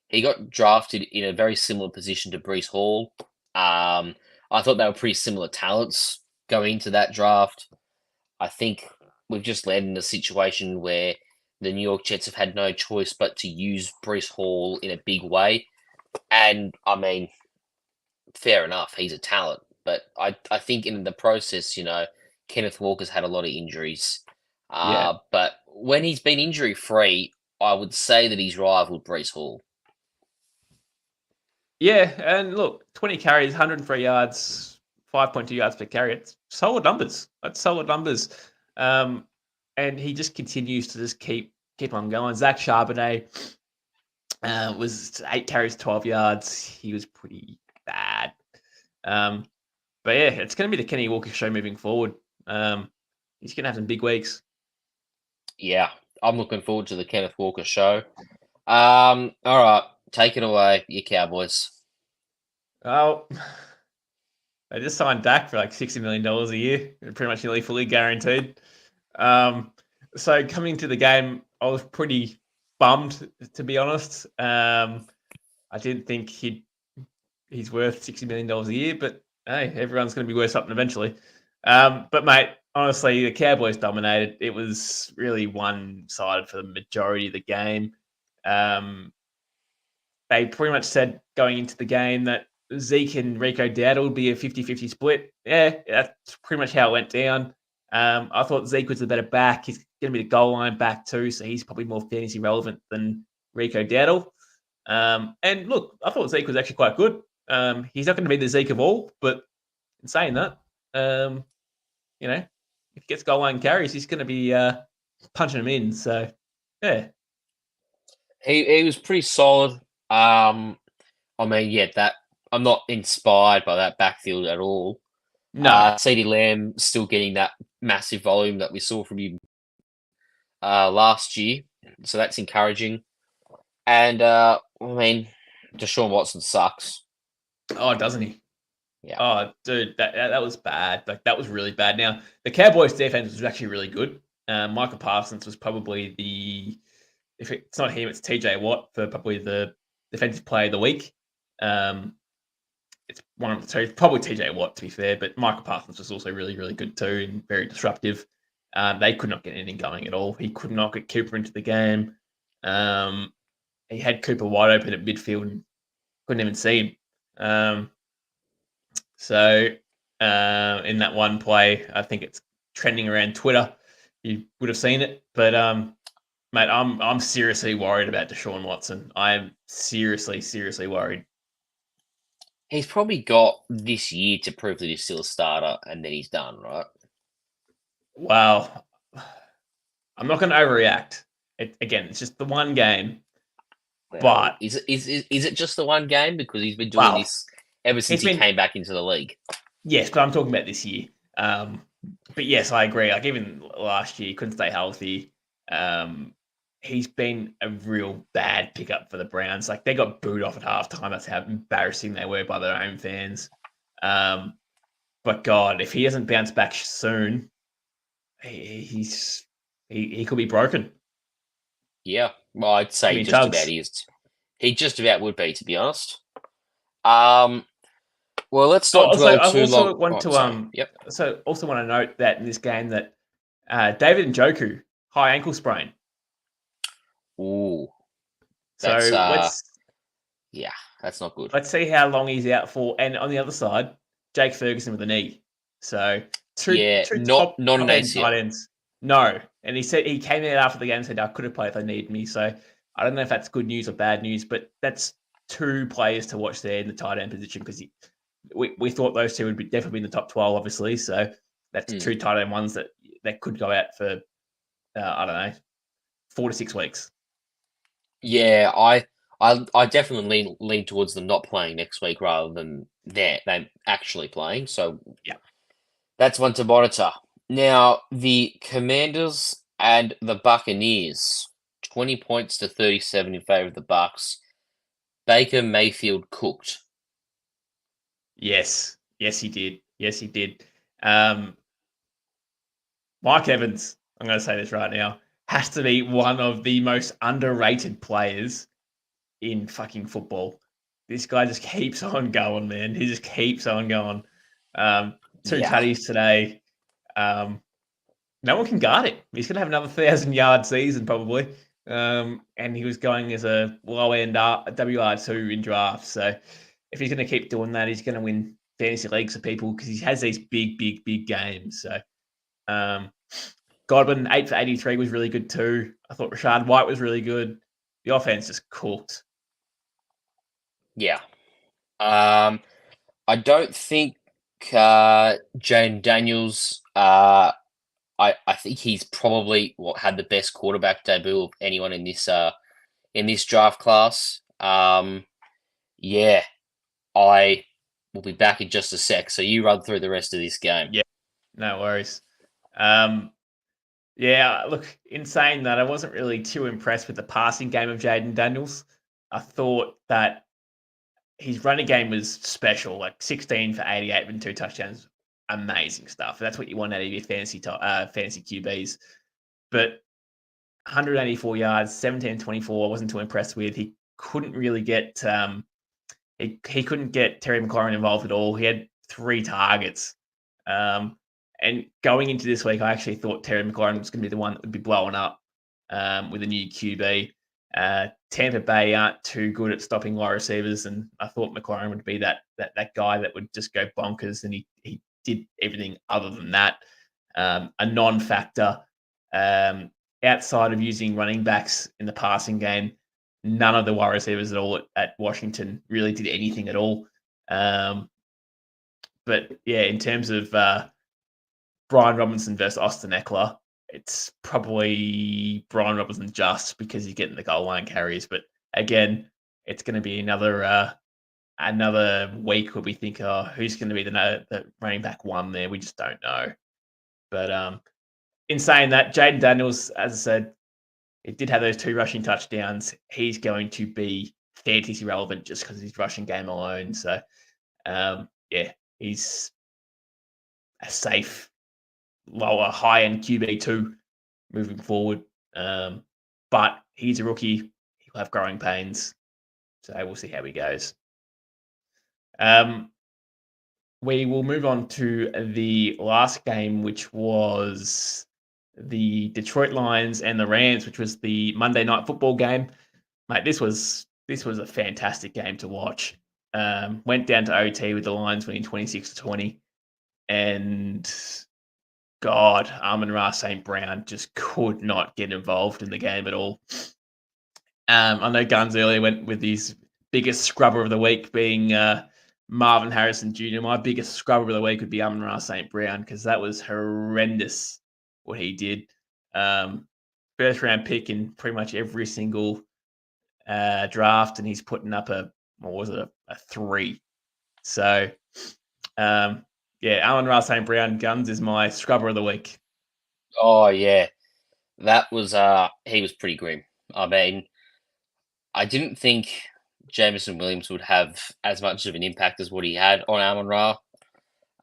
he got drafted in a very similar position to Breece Hall. I thought they were pretty similar talents going into that draft. I think we've just landed in a situation where the New York Jets have had no choice but to use Breece Hall in a big way. And, I mean, fair enough, he's a talent. But I think in the process, Kenneth Walker's had a lot of injuries. Yeah. But when he's been injury-free, I would say that he's rivaled Breece Hall. Yeah, and look, 20 carries, 103 yards, 5.2 yards per carry. It's solid numbers. That's solid numbers. And he just continues to just keep on going. Zach Charbonnet was 8 carries, 12 yards. He was pretty bad. But yeah, it's going to be the Kenny Walker show moving forward. He's going to have some big weeks. Yeah, I'm looking forward to the Kenneth Walker show. All right, take it away, you Cowboys. Oh, they just signed Dak for like $60 million a year, pretty much nearly fully guaranteed. So coming to the game, I was pretty bummed, to be honest. I didn't think he's worth $60 million a year, but hey, everyone's going to be worth something eventually. But mate, honestly, the Cowboys dominated. It was really one-sided for the majority of the game. They pretty much said going into the game that Zeke and Rico Dowdle would be a 50-50 split. Yeah, that's pretty much how it went down. I thought Zeke was the better back. He's going to be the goal line back too, so he's probably more fantasy relevant than Rico Dowdle. And look, I thought Zeke was actually quite good. He's not going to be the Zeke of all, but in saying that, if he gets goal line carries, he's going to be punching them in. So, yeah. He was pretty solid. I'm not inspired by that backfield at all. No. CeeDee Lamb still getting that massive volume that we saw from him last year, so that's encouraging. And Deshaun Watson sucks. Oh, doesn't he? Yeah. Oh, dude, that was bad. Like, that was really bad. Now, the Cowboys' defense was actually really good. Michael Parsons was probably if it's not him, it's TJ Watt for probably the defensive player of the week. It's one of the two, probably TJ Watt to be fair, but Michael Parsons was also really, really good too and very disruptive. They could not get anything going at all. He could not get Cooper into the game. He had Cooper wide open at midfield and couldn't even see him. So in that one play, I think it's trending around Twitter. You would have seen it, but mate, I'm seriously worried about Deshaun Watson. I'm seriously, seriously worried. He's probably got this year to prove that he's still a starter, and then he's done, right? Well, I'm not going to overreact. It's just the one game. Well, but is it just the one game? Because he's been doing this ever since he came back into the league. Yes, but I'm talking about this year. But yes, I agree. Like, even last year, he couldn't stay healthy. He's been a real bad pickup for the Browns. Like, they got booed off at halftime. That's how embarrassing they were by their own fans. But God, if he doesn't bounce back soon, he could be broken. Yeah, well, I'd say he just about would be, to be honest. Well, let's not dwell too long. So also want to note that in this game that David Njoku, high ankle sprain. Ooh, So that's let's yeah, that's not good. let's see how long he's out for. And on the other side, Jake Ferguson with a knee. So Yeah, two not not an top end tight ACL. ends. No. And he said he came out after the game and said I could have played if they needed me. So I don't know if that's good news or bad news, but that's two players to watch there in the tight end position because we thought those two would definitely be in the top 12, obviously. So that's two tight end ones that could go out for I don't know, 4 to 6 weeks. Yeah, I definitely lean towards them not playing next week rather than them actually playing. So Yeah. that's one to monitor. Now the Commanders and the Buccaneers, 20 points to 37 in favor of the Bucks. Baker Mayfield cooked. Yes. Yes, he did. Yes, he did. Mike Evans, I'm going to say this right now, has to be one of the most underrated players in fucking football. This guy just keeps on going, man. He just keeps on going. Two Yeah. tutties today. No one can guard it. He's going to have another 1,000-yard season probably. And he was going as a low-end WR2 in drafts. So if he's going to keep doing that, he's going to win fantasy leagues for people because he has these big, big, big games. So Godwin, 8 for 83 was really good too. I thought Rashad White was really good. The offense just cooked. Yeah. I don't think Jane Daniels. I think he's probably had the best quarterback debut of anyone in this draft class. Yeah, I will be back in just a sec. So you run through the rest of this game. Yeah, no worries. Yeah, look, in saying that, I wasn't really too impressed with the passing game of Jaden Daniels. I thought that his running game was special, like 16 for 88 and 2 touchdowns. Amazing stuff. That's what you want out of your fantasy QBs. But 184 yards, 17-24, I wasn't too impressed with. He couldn't really get he couldn't get Terry McLaurin involved at all. He had 3 targets. And going into this week, I actually thought Terry McLaurin was going to be the one that would be blowing up with a new QB. Tampa Bay aren't too good at stopping wide receivers, and I thought McLaurin would be that guy that would just go bonkers, and he did everything other than that. A non-factor outside of using running backs in the passing game. None of the wide receivers at all at Washington really did anything at all. But yeah, in terms of Brian Robinson versus Austin Eckler, it's probably Brian Robinson just because he's getting the goal line carries. But again, it's going to be another week where we think, oh, who's going to be the running back one there? We just don't know. But in saying that, Jaden Daniels, as I said, it did have those 2 rushing touchdowns. He's going to be fantasy relevant just because of his rushing game alone. So, yeah, he's a safe, lower, high-end QB2 moving forward. But he's a rookie. He'll have growing pains. So we'll see how he goes. We will move on to the last game, which was the Detroit Lions and the Rams, which was the Monday Night Football game. Mate, this was a fantastic game to watch. Went down to OT with the Lions winning 26-20. And God, Amon-Ra St. Brown just could not get involved in the game at all. I know Guns earlier went with his biggest scrubber of the week being Marvin Harrison Jr. My biggest scrubber of the week would be Amon-Ra St. Brown because that was horrendous what he did. First round pick in pretty much every single draft, and he's putting up a 3. So, yeah, Amon-Ra St. Brown, Guns is my scrubber of the week. Oh yeah, that was he was pretty grim. I mean, I didn't think Jameson Williams would have as much of an impact as what he had on Amon-Ra.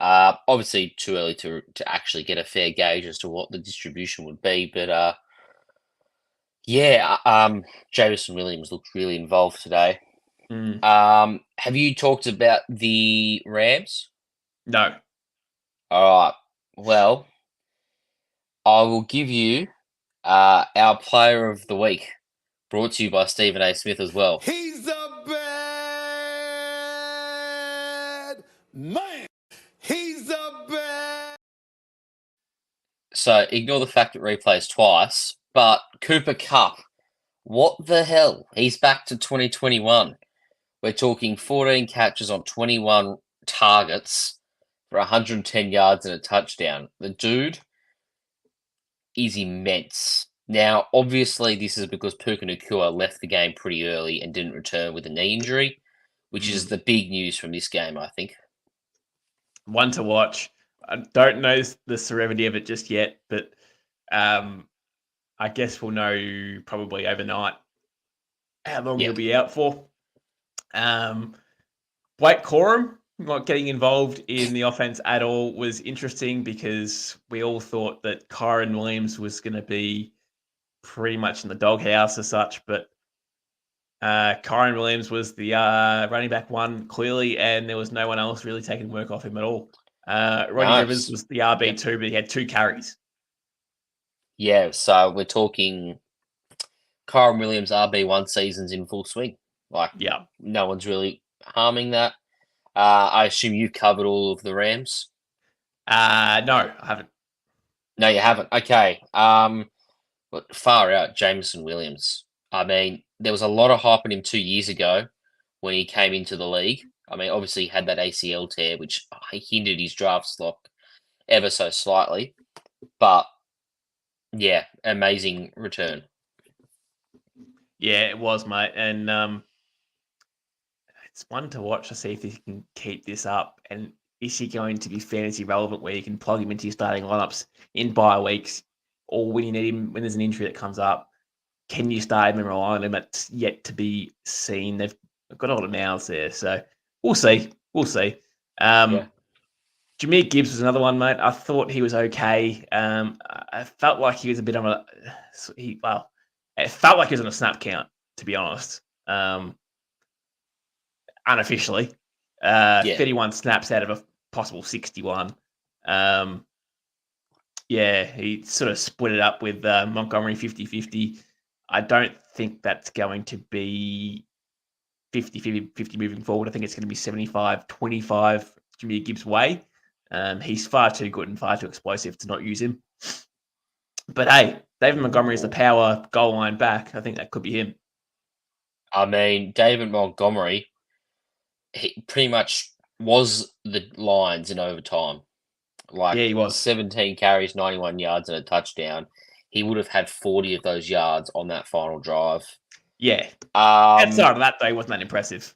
Obviously, too early to actually get a fair gauge as to what the distribution would be, but yeah, Jameson Williams looked really involved today. Have you talked about the Rams? No. All right. Well, I will give you our player of the week. brought to you by Stephen A. Smith as well. He's a bad man. He's a bad. So ignore the fact that replays twice, but Cooper Kupp, what the hell? He's back to 2021. We're talking 14 catches on 21 targets for 110 yards and a touchdown. The dude is immense. Now, obviously, this is because Puka Nacua left the game pretty early and didn't return with a knee injury, which is the big news from this game, I think. One to watch. I don't know the severity of it just yet, but I guess we'll know probably overnight how long he'll be out for. Blake Corum not getting involved in the offense at all was interesting because we all thought that Kyron Williams was going to be pretty much in the doghouse as such, but Kyron Williams was the running back one clearly, and there was no one else really taking work off him at all. Ronnie Rivers was the RB2, but he had 2 carries. Yeah, so we're talking Kyron Williams RB1 seasons in full swing. No one's really harming that. I assume you've covered all of the Rams? No, I haven't. No, you haven't. Okay. But far out, Jameson Williams. I mean, there was a lot of hype on him 2 years ago when he came into the league. I mean, obviously he had that ACL tear, which hindered his draft stock ever so slightly. But, yeah, amazing return. Yeah, it was, mate. And it's one to watch to see if he can keep this up. And is he going to be fantasy relevant where you can plug him into your starting lineups in bye weeks or when you need him, when there's an injury that comes up? Can you start him and rely on him? It's yet to be seen. They've got a lot of mouths there. So we'll see. Jameer Gibbs was another one, mate. I thought he was okay. I felt like he was a bit of a... it felt like he was on a snap count, to be honest. Unofficially. 31 snaps out of a possible 61. He sort of split it up with Montgomery 50-50. I don't think that's going to be 50-50 moving forward. I think it's going to be 75-25 Jameer Gibbs' way. He's far too good and far too explosive to not use him. But hey, David Montgomery is the power goal line back. I think that could be him. I mean, David Montgomery, he pretty much was the Lions in overtime. He was 17 carries, 91 yards, and a touchdown. He would have had 40 of those yards on that final drive. Yeah. Outside of that, though, he wasn't that impressive.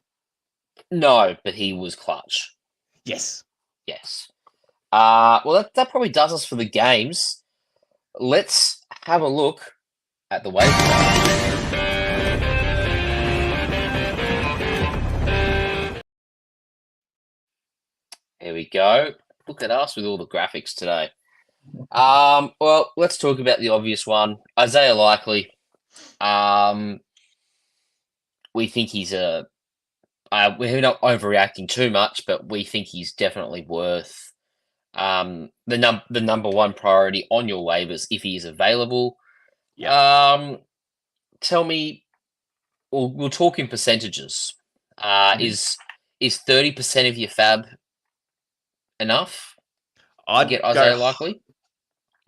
No, but he was clutch. Yes. Well, that probably does us for the games. Let's have a look at the waiver wire. Here we go. Look at us with all the graphics today. Well, let's talk about the obvious one. Isaiah Likely. We think he's we're not overreacting too much, but we think he's definitely worth the number one priority on your waivers if he is available. Yeah. Tell me, we'll talk in percentages. Is 30% of your FAAB enough to get Isaiah Likely?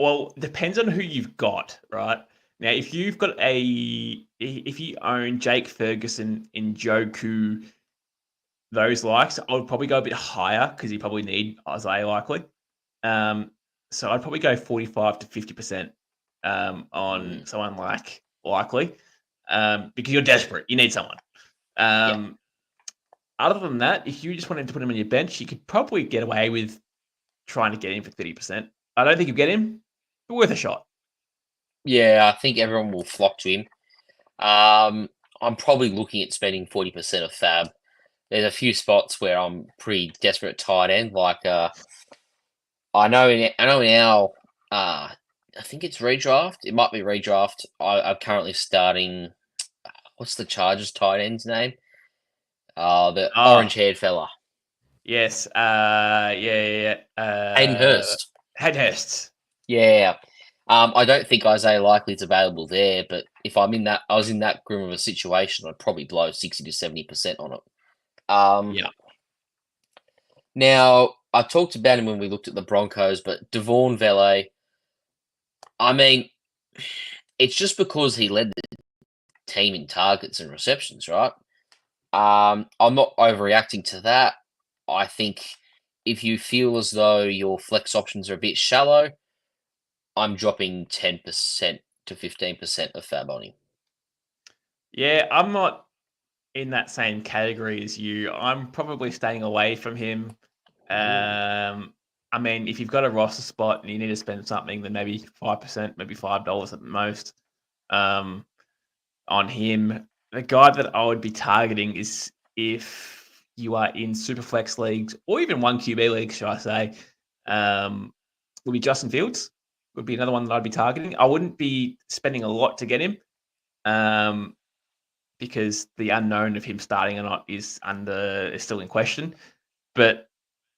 Well, depends on who you've got, right? Now, if you own Jake Ferguson, Njoku, those likes, I would probably go a bit higher because you probably need Isaiah Likely. So I'd probably go 45 to 50% on someone like Likely because you're desperate. You need someone. Other than that, if you just wanted to put him on your bench, you could probably get away with trying to get him for 30%. I don't think you'll get him, but worth a shot. Yeah, I think everyone will flock to him. I'm probably looking at spending 40% of FAAB. There's a few spots where I'm pretty desperate at tight end. Like I know in our I think it's redraft. It might be redraft. I'm currently starting. What's the Chargers tight end's name? The orange-haired fella. Yes. Hayden Hurst. Hayden Hurst. Yeah. I don't think Isaiah Likely's available there, but if I was in that grim of a situation, I'd probably blow 60 to 70% on it. Yeah. Now, I talked about him when we looked at the Broncos, but Devon Vele, I mean, it's just because he led the team in targets and receptions, right? I'm not overreacting to that. I think if you feel as though your flex options are a bit shallow, I'm dropping 10% to 15% of FAAB on him. Yeah, I'm not in that same category as you. I'm probably staying away from him. I mean, if you've got a roster spot and you need to spend something, then maybe 5%, maybe $5 at the most on him. The guy that I would be targeting is if you are in Superflex leagues or even 1QB leagues, should I say, would be Justin Fields. Would be another one that I'd be targeting. I wouldn't be spending a lot to get him. Because the unknown of him starting or not is still in question. But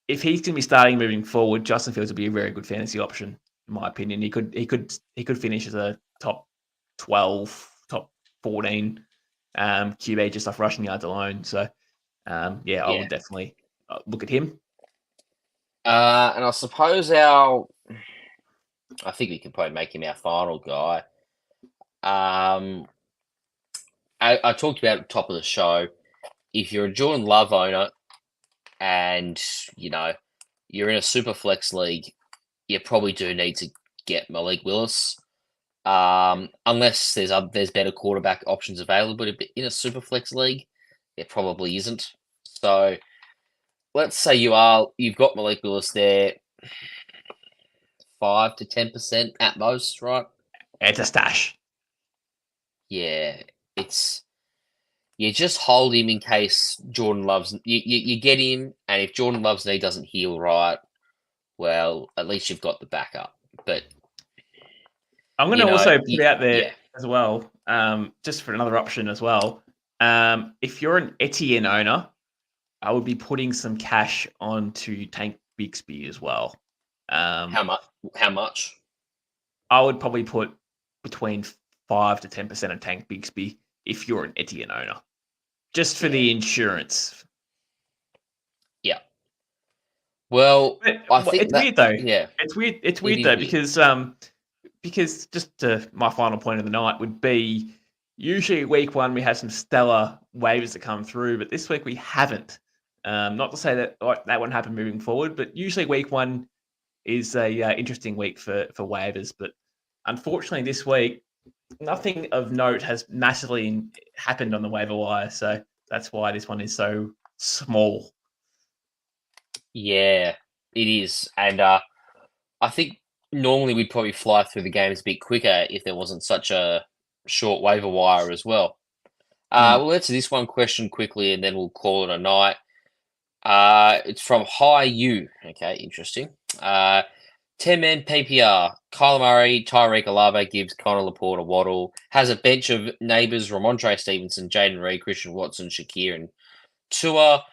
if he's going to be starting moving forward, Justin Fields would be a very good fantasy option, in my opinion. He could finish as a top 12, top 14 QB just off rushing yards alone. So I would definitely look at him. And I suppose I think we can probably make him our final guy. I talked about at the top of the show. If you're a Jordan Love owner and you're in a super flex league, you probably do need to get Malik Willis. Unless there's better quarterback options available in a super flex league, there probably isn't. So let's say you've got Malik Willis there, 5 to 10% at most, right? It's a stash. Yeah, you just hold him in case Jordan Love's you get him, and if Jordan Love's knee doesn't heal right, well, at least you've got the backup. But I'm going to also put out there as well, just for another option as well. If you're an Etienne owner, I would be putting some cash onto Tank Bixby as well. How much? I would probably put between 5 to 10% of Tank Bixby if you're an Etienne owner, just for the insurance. Yeah. Well, I think it's weird though. Yeah, it's weird. It's weird though because just my final point of the night would be usually week one we have some stellar waivers that come through, but this week we haven't. Not to say that won't happen moving forward, but usually week one is a interesting week for waivers. But unfortunately, this week nothing of note has massively happened on the waiver wire, so that's why this one is so small. Yeah, it is, and I think normally we'd probably fly through the games a bit quicker if there wasn't such a short waiver wire as well. We'll answer this one question quickly, and then we'll call it a night. It's from Hi You. Okay, interesting. 10-man PPR. Kyler Murray, Tyreek Olave, Gibbs, Connor Laporta, Waddle. Has a bench of neighbours, Ramondre Stevenson, Jaden Reed, Christian Watson, Shakir, and Tua.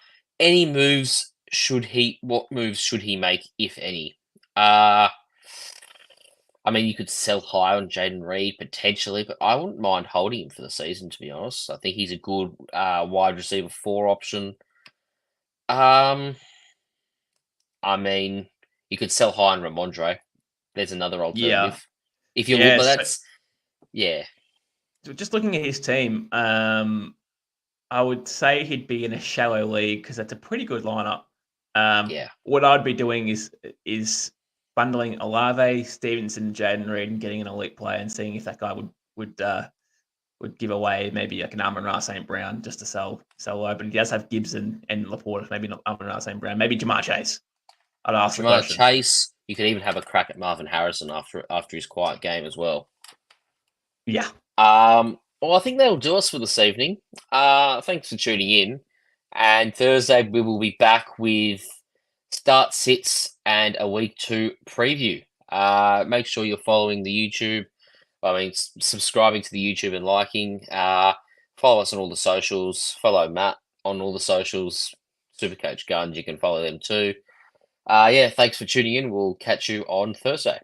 What moves should he make, if any? I mean, you could sell high on Jaden Reed potentially, but I wouldn't mind holding him for the season, to be honest. I think he's a good wide receiver 4 option. I mean, you could sell high on Ramondre. There's another alternative. If you look, but that's So just looking at his team, I would say he'd be in a shallow league because that's a pretty good lineup. What I'd be doing is bundling Olave, Stevenson, Jaden Reed, and getting an elite player and seeing if that guy would give away maybe like an Amon-Ra St. Brown just to sell low. But he does have Gibbs and Laporta, maybe not Amon-Ra St. Brown, maybe Jamar Chase. I'd ask Jamar Chase. You could even have a crack at Marvin Harrison after his quiet game as well. Yeah. Well, I think that'll do us for this evening. Thanks for tuning in. And Thursday we will be back with start sits and a week 2 preview. Make sure you're following the YouTube. Subscribing to the YouTube and liking. Follow us on all the socials. Follow Matt on all the socials. Supercoach Guns, you can follow them too. Thanks for tuning in. We'll catch you on Thursday.